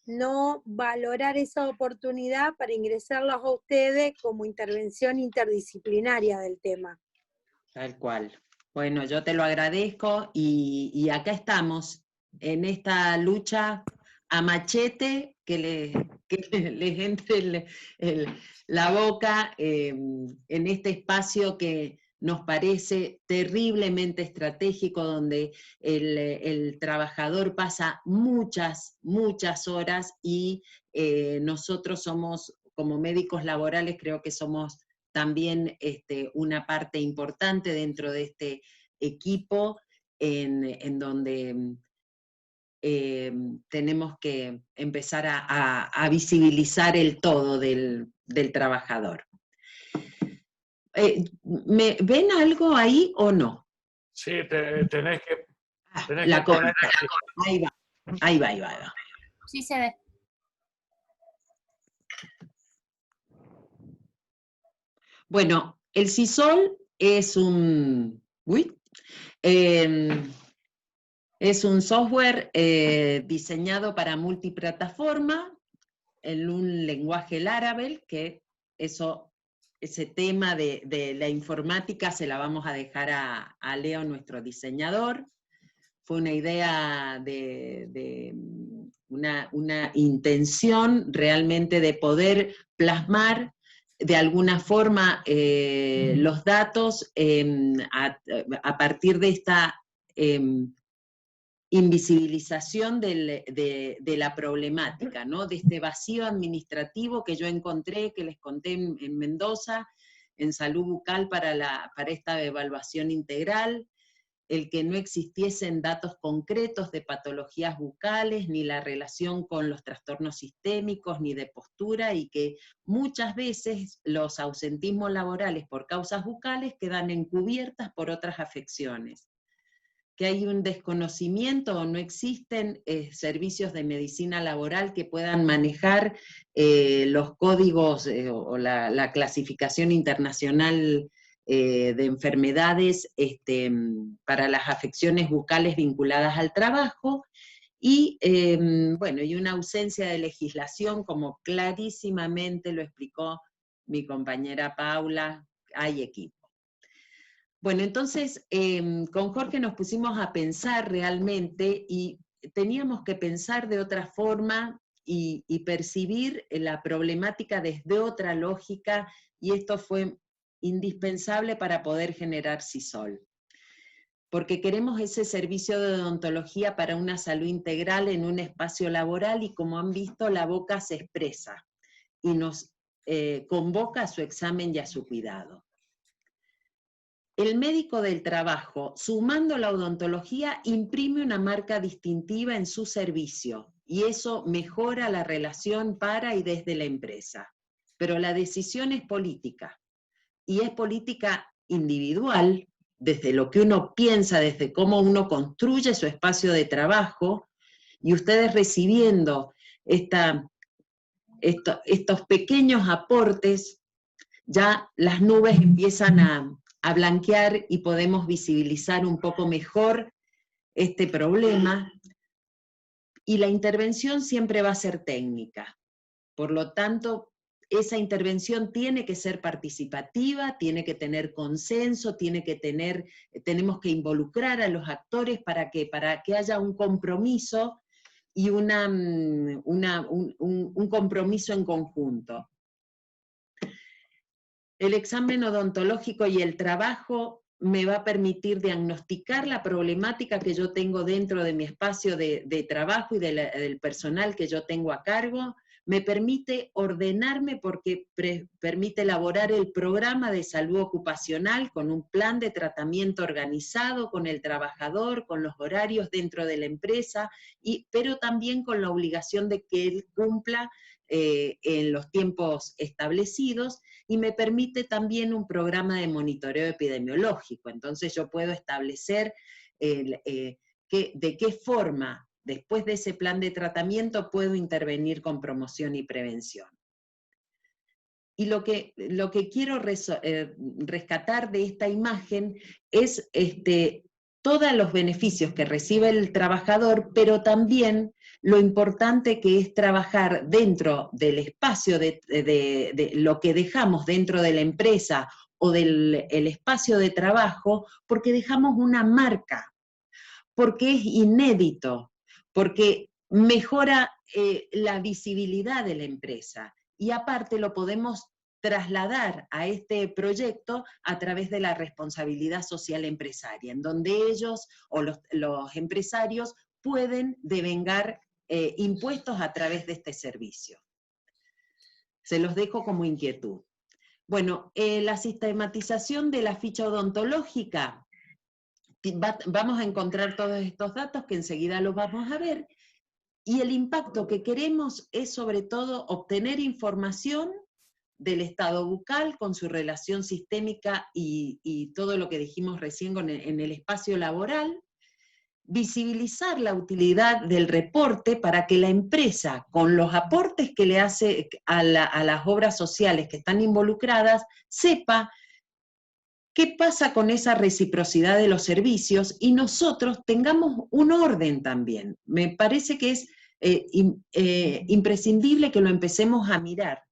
no valorar esa oportunidad para ingresarlos a ustedes como intervención interdisciplinaria del tema. Tal cual. Bueno, yo te lo agradezco, y acá estamos en esta lucha a machete, que les entre la boca en este espacio que nos parece terriblemente estratégico, donde el trabajador pasa muchas horas, y nosotros somos, como médicos laborales, creo que somos también una parte importante dentro de este equipo en donde tenemos que empezar a visibilizar el todo del trabajador. ¿Ven algo ahí o no? Sí, tenés que La poner copita. Ahí va. Sí se ve. Bueno, el CISOL es un... Uy, Es un software diseñado para multiplataforma en un lenguaje Laravel, que ese tema de la informática se la vamos a dejar a Leo, nuestro diseñador. Fue una idea de una intención realmente de poder plasmar de alguna forma los datos a partir de esta invisibilización de la problemática, ¿no? De este vacío administrativo que yo encontré, que les conté en Mendoza, en salud bucal para esta evaluación integral, el que no existiesen datos concretos de patologías bucales, ni la relación con los trastornos sistémicos, ni de postura, y que muchas veces los ausentismos laborales por causas bucales quedan encubiertas por otras afecciones. Que hay un desconocimiento o no existen servicios de medicina laboral que puedan manejar los códigos o la clasificación internacional de enfermedades para las afecciones bucales vinculadas al trabajo, y bueno, y una ausencia de legislación, como clarísimamente lo explicó mi compañera Paula, hay equipo. Bueno, entonces con Jorge nos pusimos a pensar realmente, y teníamos que pensar de otra forma y percibir la problemática desde otra lógica, y esto fue indispensable para poder generar CISOL. Porque queremos ese servicio de odontología para una salud integral en un espacio laboral, y como han visto, la boca se expresa y nos convoca a su examen y a su cuidado. El médico del trabajo, sumando la odontología, imprime una marca distintiva en su servicio, y eso mejora la relación para y desde la empresa. Pero la decisión es política, y es política individual, desde lo que uno piensa, desde cómo uno construye su espacio de trabajo, y ustedes recibiendo estos pequeños aportes, ya las nubes empiezan a blanquear y podemos visibilizar un poco mejor este problema, y la intervención siempre va a ser técnica. Por lo tanto, esa intervención tiene que ser participativa, tiene que tener consenso, tenemos que involucrar a los actores para que haya un compromiso y un compromiso en conjunto. El examen odontológico y el trabajo me va a permitir diagnosticar la problemática que yo tengo dentro de mi espacio de trabajo y del personal que yo tengo a cargo. Me permite ordenarme porque permite elaborar el programa de salud ocupacional con un plan de tratamiento organizado con el trabajador, con los horarios dentro de la empresa, pero también con la obligación de que él cumpla en los tiempos establecidos, y me permite también un programa de monitoreo epidemiológico. Entonces yo puedo establecer de qué forma, después de ese plan de tratamiento, puedo intervenir con promoción y prevención. Y lo que quiero rescatar de esta imagen es todos los beneficios que recibe el trabajador, pero también lo importante que es trabajar dentro del espacio de lo que dejamos dentro de la empresa o del espacio de trabajo, porque dejamos una marca, porque es inédito, porque mejora la visibilidad de la empresa, y aparte lo podemos trasladar a este proyecto a través de la responsabilidad social empresaria, en donde ellos o los empresarios pueden devengar impuestos a través de este servicio. Se los dejo como inquietud. Bueno, la sistematización de la ficha odontológica, vamos a encontrar todos estos datos que enseguida los vamos a ver, y el impacto que queremos es sobre todo obtener información del estado bucal con su relación sistémica y todo lo que dijimos recién en el espacio laboral, visibilizar la utilidad del reporte para que la empresa, con los aportes que le hace a las obras sociales que están involucradas, sepa ¿qué pasa con esa reciprocidad de los servicios? Y nosotros tengamos un orden también. Me parece que es imprescindible que lo empecemos a mirar.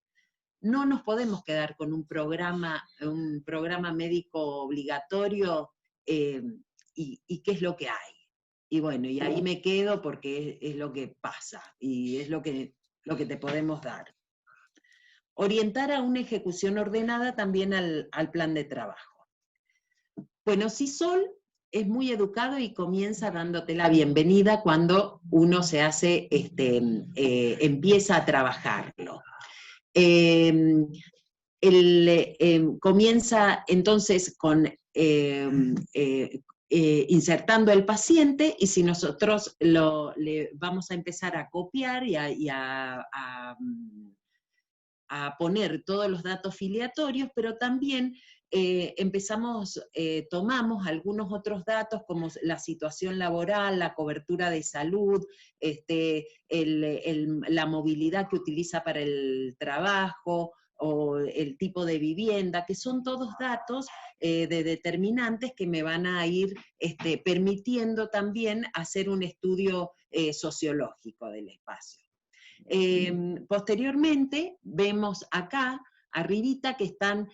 No nos podemos quedar con un programa médico obligatorio y qué es lo que hay. Y bueno, y ahí me quedo porque es lo que pasa y es lo que te podemos dar. Orientar a una ejecución ordenada también al plan de trabajo. Bueno, Sisol es muy educado y comienza dándote la bienvenida cuando uno se hace, empieza a trabajarlo. Comienza entonces con insertando al paciente, y si nosotros le vamos a empezar a copiar y a poner todos los datos filiatorios, pero también tomamos algunos otros datos como la situación laboral, la cobertura de salud, la movilidad que utiliza para el trabajo, o el tipo de vivienda, que son todos datos de determinantes que me van a ir permitiendo también hacer un estudio sociológico del espacio. Posteriormente, vemos acá, arribita, que están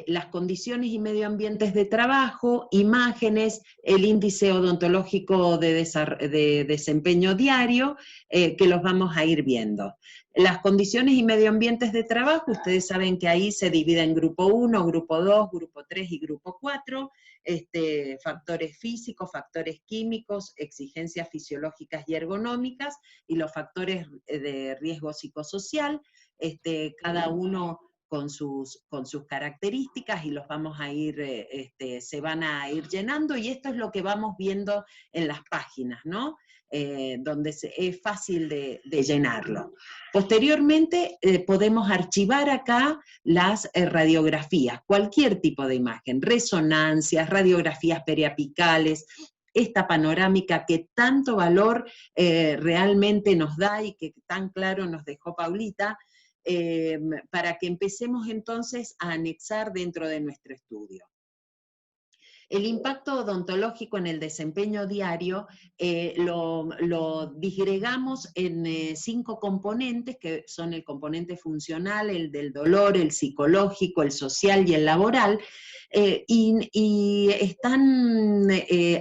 las condiciones y medio ambientes de trabajo, imágenes, el índice odontológico de desempeño diario, que los vamos a ir viendo. Las condiciones y medio ambientes de trabajo, ustedes saben que ahí se divide en grupo 1, grupo 2, grupo 3 y grupo 4, factores físicos, factores químicos, exigencias fisiológicas y ergonómicas, y los factores de riesgo psicosocial, cada uno con sus características, y los vamos a ir, se van a ir llenando, y esto es lo que vamos viendo en las páginas, ¿no? Donde es fácil de llenarlo. Posteriormente podemos archivar acá las radiografías, cualquier tipo de imagen, resonancias, radiografías periapicales, esta panorámica que tanto valor realmente nos da y que tan claro nos dejó Paulita, para que empecemos entonces a anexar dentro de nuestro estudio. El impacto odontológico en el desempeño diario lo disgregamos en 5 componentes, que son el componente funcional, el del dolor, el psicológico, el social y el laboral, y están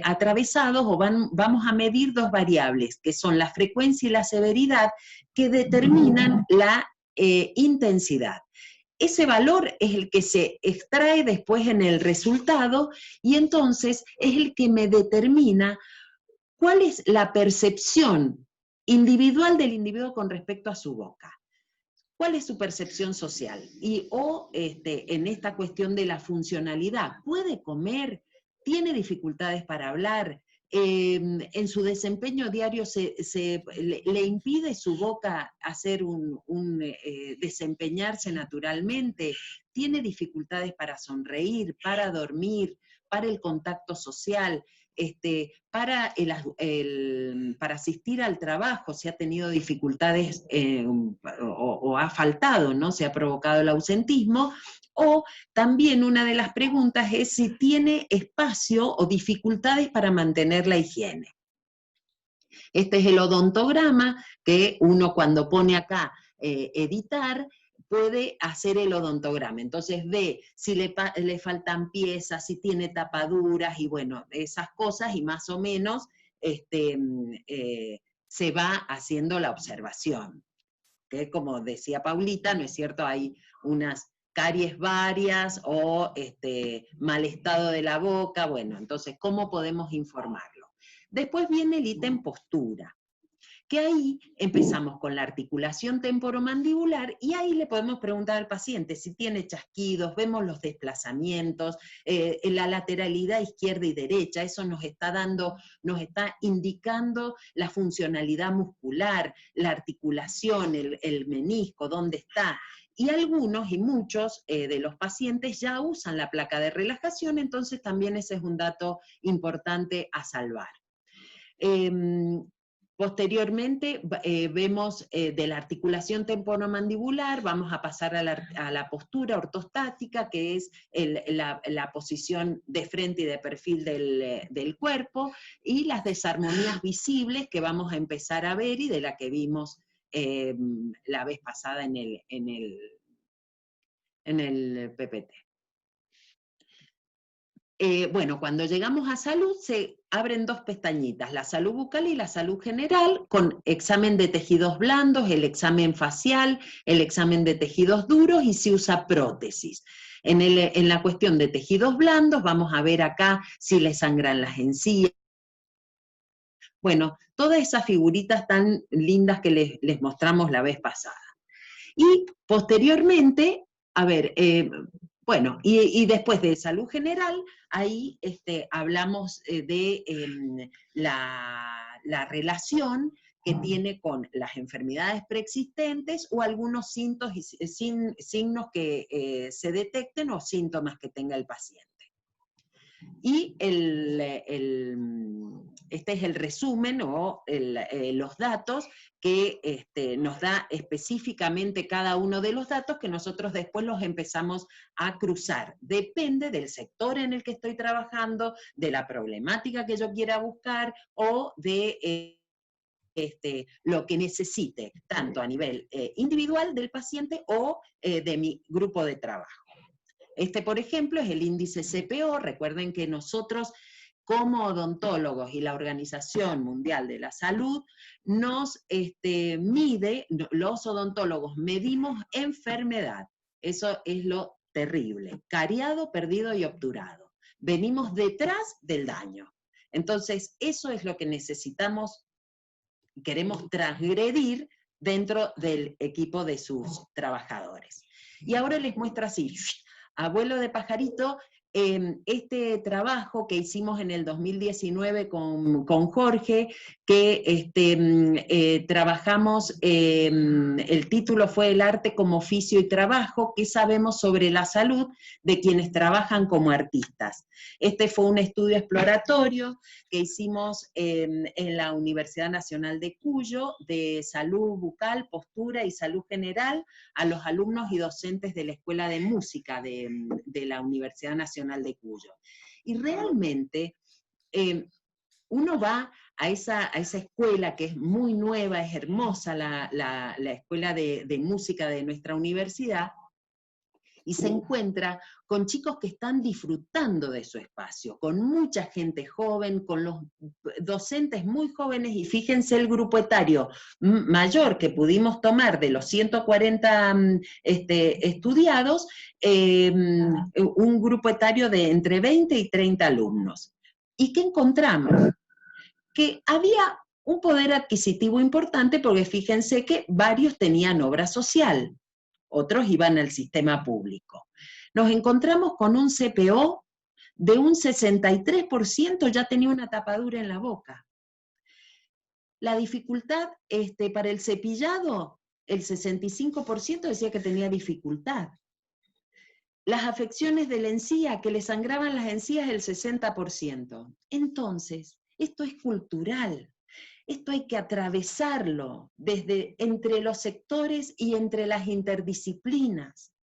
atravesados, o vamos a medir 2 variables, que son la frecuencia y la severidad, que determinan la intensidad. Ese valor es el que se extrae después en el resultado, y entonces es el que me determina cuál es la percepción individual del individuo con respecto a su boca. ¿Cuál es su percepción social? En esta cuestión de la funcionalidad, ¿puede comer? ¿Tiene dificultades para hablar? En su desempeño diario le impide su boca hacer desempeñarse naturalmente, tiene dificultades para sonreír, para dormir, para el contacto social, para asistir al trabajo, si ha tenido dificultades o ha faltado, ¿no? Se ha provocado el ausentismo. O también una de las preguntas es si tiene espacio o dificultades para mantener la higiene. Este es el odontograma, que uno cuando pone acá editar, puede hacer el odontograma. Entonces ve si le faltan piezas, si tiene tapaduras, y bueno, esas cosas, y más o menos se va haciendo la observación. Que como decía Paulita, ¿no es cierto? Hay unas caries varias o mal estado de la boca. Bueno, entonces, ¿cómo podemos informarlo? Después viene el ítem postura, que ahí empezamos con la articulación temporomandibular, y ahí le podemos preguntar al paciente si tiene chasquidos, vemos los desplazamientos, la lateralidad izquierda y derecha, eso nos está indicando la funcionalidad muscular, la articulación, el menisco, dónde está. Y algunos y muchos de los pacientes ya usan la placa de relajación, entonces también ese es un dato importante a salvar. Posteriormente vemos de la articulación temporomandibular, vamos a pasar a la postura ortostática, que es la posición de frente y de perfil del cuerpo, y las desarmonías visibles que vamos a empezar a ver y de la que vimos la vez pasada en el PPT. Bueno, cuando llegamos a salud se abren dos pestañitas, la salud bucal y la salud general, con examen de tejidos blandos, el examen facial, el examen de tejidos duros y se usa prótesis. En la cuestión de tejidos blandos vamos a ver acá si le sangran las encías. Bueno, todas esas figuritas tan lindas que les mostramos la vez pasada. Y posteriormente, a ver, bueno, y después de salud general, ahí hablamos de la relación que tiene con las enfermedades preexistentes o algunos signos que se detecten o síntomas que tenga el paciente. Y este es el resumen o los datos que nos da específicamente cada uno de los datos que nosotros después los empezamos a cruzar. Depende del sector en el que estoy trabajando, de la problemática que yo quiera buscar o de lo que necesite, tanto a nivel individual del paciente o de mi grupo de trabajo. Por ejemplo, es el índice CPO. Recuerden que nosotros, como odontólogos y la Organización Mundial de la Salud, nos mide, los odontólogos medimos enfermedad. Eso es lo terrible. Cariado, perdido y obturado. Venimos detrás del daño. Entonces, eso es lo que necesitamos, queremos transgredir dentro del equipo de sus trabajadores. Y ahora les muestro así, abuelo de pajarito, este trabajo que hicimos en el 2019 con Jorge, que trabajamos, el título fue El arte como oficio y trabajo, ¿qué sabemos sobre la salud de quienes trabajan como artistas? Este fue un estudio exploratorio que hicimos en la Universidad Nacional de Cuyo, de salud bucal, postura y salud general, a los alumnos y docentes de la Escuela de Música de la Universidad Nacional de Cuyo. Y realmente uno va a esa escuela que es muy nueva, es hermosa la Escuela de Música de nuestra universidad, y se encuentra con chicos que están disfrutando de su espacio, con mucha gente joven, con los docentes muy jóvenes, y fíjense el grupo etario mayor que pudimos tomar de los 140 estudiados, un grupo etario de entre 20 y 30 alumnos. ¿Y qué encontramos? Que había un poder adquisitivo importante, porque fíjense que varios tenían obra social, otros iban al sistema público. Nos encontramos con un CPO de un 63%, ya tenía una tapadura en la boca. La dificultad para el cepillado, el 65% decía que tenía dificultad. Las afecciones de la encía, que le sangraban las encías, el 60%. Entonces, esto es cultural. Esto hay que atravesarlo entre los sectores y entre las interdisciplinas,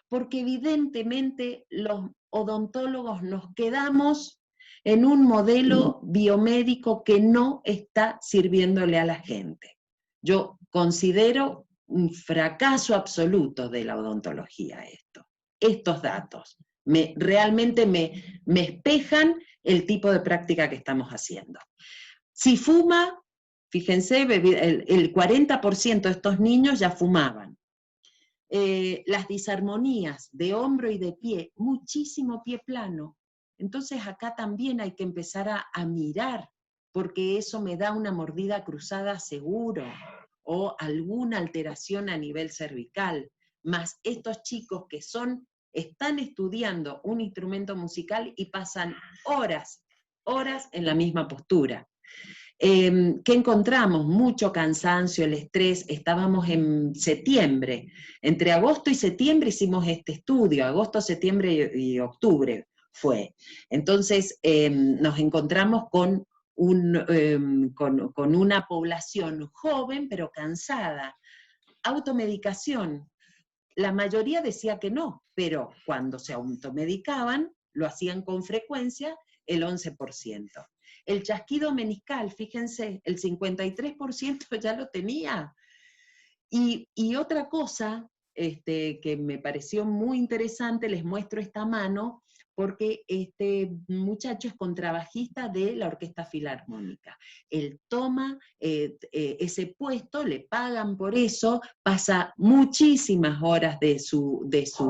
porque evidentemente los odontólogos nos quedamos en un modelo biomédico que no está sirviéndole a la gente. Yo considero un fracaso absoluto de la odontología estos datos. Realmente me espejan el tipo de práctica que estamos haciendo. Si fuma, fíjense, el 40% de estos niños ya fumaban. Las disarmonías de hombro y de pie, muchísimo pie plano. Entonces acá también hay que empezar a mirar, porque eso me da una mordida cruzada seguro, o alguna alteración a nivel cervical. Más estos chicos que están estudiando un instrumento musical y pasan horas en la misma postura. ¿Qué encontramos? Mucho cansancio, el estrés. Estábamos en septiembre. Entre agosto y septiembre hicimos este estudio, agosto, septiembre y octubre fue. Entonces nos encontramos con con una población joven pero cansada. Automedicación. La mayoría decía que no, pero cuando se automedicaban, lo hacían con frecuencia el 11%. El chasquido meniscal, fíjense, el 53% ya lo tenía. Y otra cosa que me pareció muy interesante, les muestro esta mano, porque este muchacho es contrabajista de la Orquesta Filarmónica. Él toma ese puesto, le pagan por eso, pasa muchísimas horas de su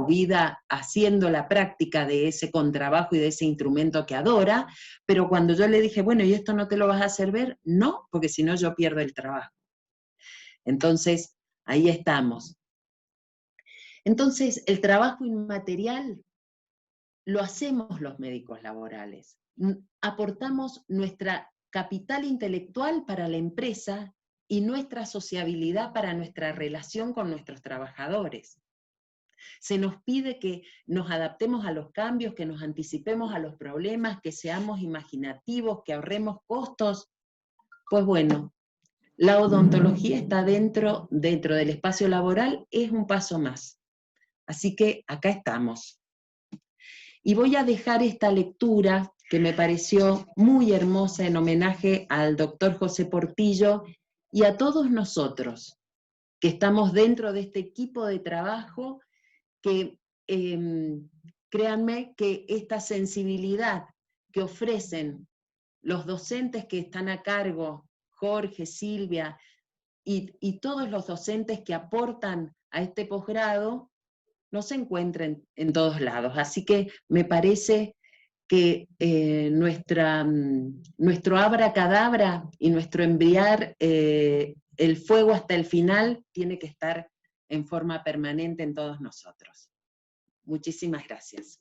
vida haciendo la práctica de ese contrabajo y de ese instrumento que adora, pero cuando yo le dije, bueno, ¿y esto no te lo vas a hacer ver? No, porque si no yo pierdo el trabajo. Entonces, ahí estamos. Entonces, el trabajo inmaterial lo hacemos los médicos laborales. Aportamos nuestra capital intelectual para la empresa y nuestra sociabilidad para nuestra relación con nuestros trabajadores. Se nos pide que nos adaptemos a los cambios, que nos anticipemos a los problemas, que seamos imaginativos, que ahorremos costos. Pues bueno, la odontología está dentro del espacio laboral, es un paso más. Así que acá estamos. Y voy a dejar esta lectura que me pareció muy hermosa en homenaje al doctor José Portillo y a todos nosotros que estamos dentro de este equipo de trabajo, que créanme que esta sensibilidad que ofrecen los docentes que están a cargo, Jorge, Silvia, y todos los docentes que aportan a este posgrado, no se encuentran en todos lados. Así que me parece que nuestro abracadabra y nuestro enviar el fuego hasta el final tiene que estar en forma permanente en todos nosotros. Muchísimas gracias.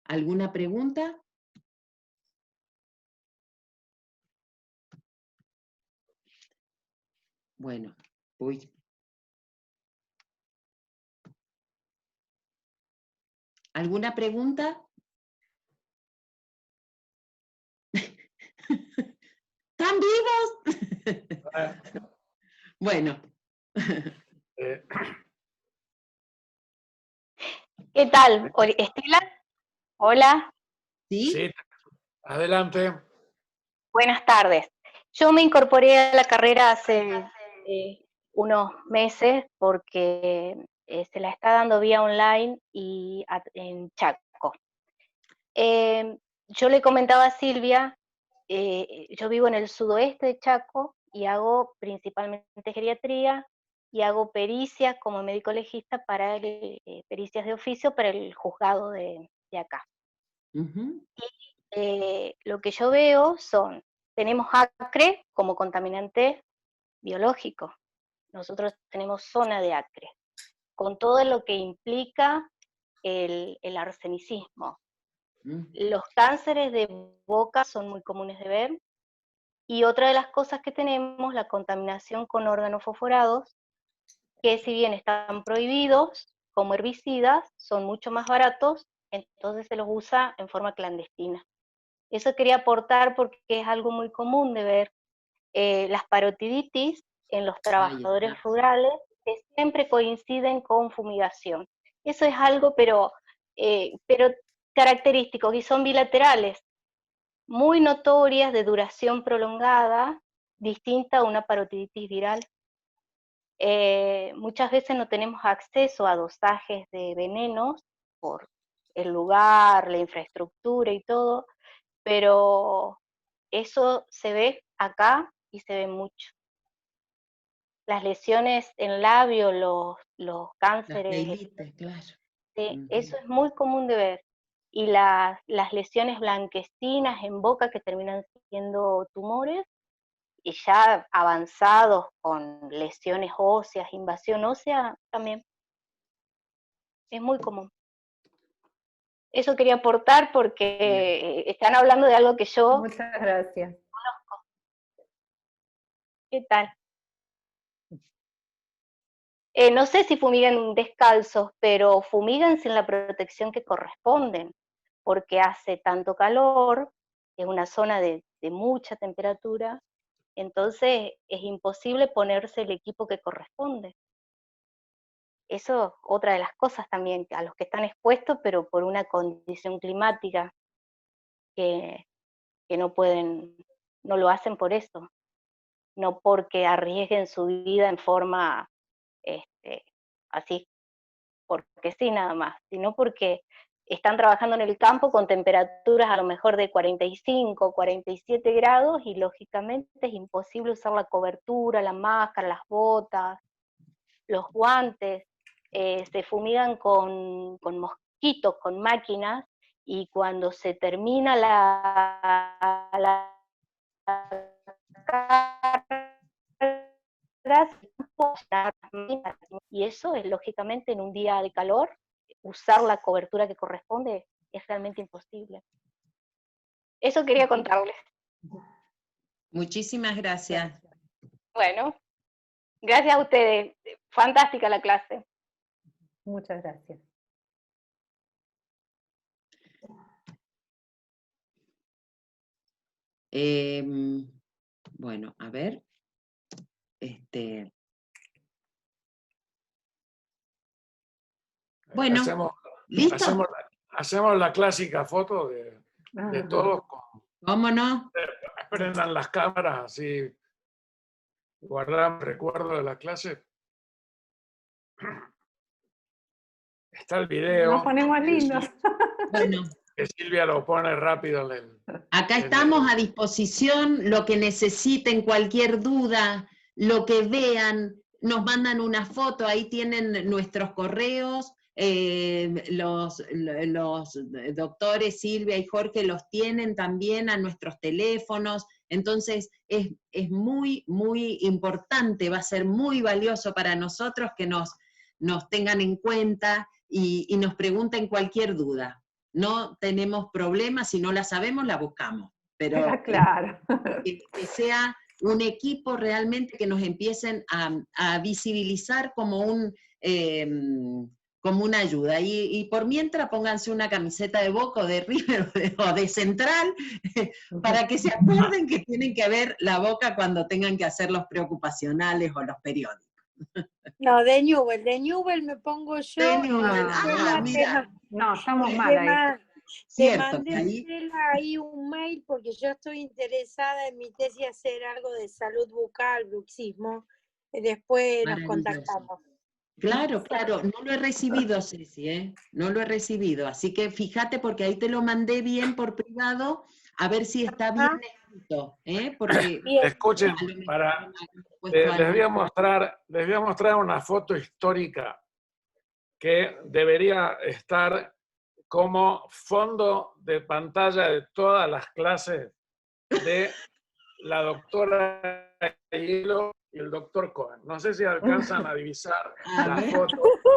¿Alguna pregunta? Bueno, voy. ¿Alguna pregunta? ¿Están vivos? Bueno. ¿Qué tal? Estela, hola. ¿Sí? Sí, adelante. Buenas tardes. Yo me incorporé a la carrera hace unos meses porque se la está dando vía online y en Chaco. Yo le comentaba a Silvia, yo vivo en el sudoeste de Chaco y hago principalmente geriatría y hago pericias como médico legista para pericias de oficio para el juzgado de acá. Uh-huh. Y lo que yo veo tenemos acre como contaminante biológico. Nosotros tenemos zona de acre, con todo lo que implica el arsenicismo. Los cánceres de boca son muy comunes de ver, y otra de las cosas que tenemos, la contaminación con órganos fosforados, que si bien están prohibidos como herbicidas, son mucho más baratos, entonces se los usa en forma clandestina. Eso quería aportar porque es algo muy común de ver las parotiditis en los trabajadores rurales, que siempre coinciden con fumigación. Eso es algo, pero característico, y son bilaterales, muy notorias, de duración prolongada, distinta a una parotiditis viral. Muchas veces no tenemos acceso a dosajes de venenos por el lugar, la infraestructura y todo, pero eso se ve acá y se ve mucho. Las lesiones en labio, los cánceres, Las claro. Sí, eso es muy común de ver. Y las lesiones blanquecinas en boca que terminan siendo tumores, y ya avanzados con lesiones óseas, invasión ósea, también. Es muy común. Eso quería aportar porque están hablando de algo que yo Muchas gracias. conozco. ¿Qué tal? No sé si fumigan descalzos, pero fumigan sin la protección que corresponden. porque hace tanto calor, es una zona de mucha temperatura, entonces es imposible ponerse el equipo que corresponde. Eso es otra de las cosas también, a los que están expuestos, pero por una condición climática, que no pueden, no lo hacen por eso, no porque arriesguen su vida en forma así, porque sí nada más, sino porque están trabajando en el campo con temperaturas a lo mejor de 45, 47 grados, y lógicamente es imposible usar la cobertura, la máscara, las botas, los guantes, se fumigan con mosquitos, con máquinas, y cuando se termina la y eso es lógicamente en un día de calor, usar la cobertura que corresponde es realmente imposible. Eso quería contarles. Muchísimas gracias. Bueno, gracias a ustedes. Fantástica la clase. Muchas gracias. Bueno, a ver. Bueno, ¿listo? Hacemos la clásica foto de todos. ¿Cómo no? Prendan las cámaras, así guardamos recuerdo de la clase. Está el video. Nos ponemos lindos. Bueno. Que Silvia lo pone rápido. Acá estamos a disposición, lo que necesiten, cualquier duda, lo que vean, nos mandan una foto, ahí tienen nuestros correos, los doctores Silvia y Jorge los tienen también a nuestros teléfonos, entonces es muy, muy importante, va a ser muy valioso para nosotros que nos tengan en cuenta y nos pregunten cualquier duda. No tenemos problemas, si no la sabemos, la buscamos. Pero claro. Que sea un equipo realmente que nos empiecen a visibilizar como una ayuda. Y por mientras pónganse una camiseta de Boca o de River o de Central, para que se acuerden que tienen que ver la Boca cuando tengan que hacer los preocupacionales o los periódicos. No, de Newell me pongo yo. De Newell, mira. No, estamos mal ahí. Te mandé ahí un mail porque yo estoy interesada en mi tesis hacer algo de salud bucal, bruxismo. Después nos contactamos. Claro, no lo he recibido, Ceci, no lo he recibido, así que fíjate porque ahí te lo mandé bien por privado, a ver si está bien escrito, porque... Escuchen, les voy a mostrar una foto histórica que debería estar como fondo de pantalla de todas las clases de la doctora Hielo y el doctor Cohen. No sé si alcanzan a divisar la foto.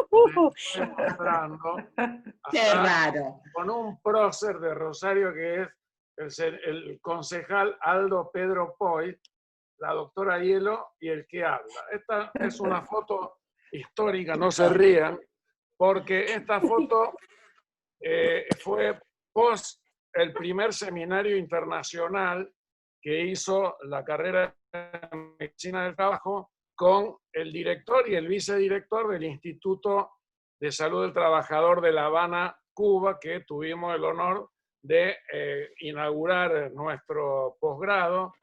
Estoy mostrando. Qué raro. Con un prócer de Rosario que es el concejal Aldo Pedro Poy, la doctora Hielo y el que habla. Esta es una foto histórica, no se rían, porque esta foto fue post el primer seminario internacional que hizo la carrera de Medicina del Trabajo con el director y el vicedirector del Instituto de Salud del Trabajador de La Habana, Cuba, que tuvimos el honor de inaugurar nuestro posgrado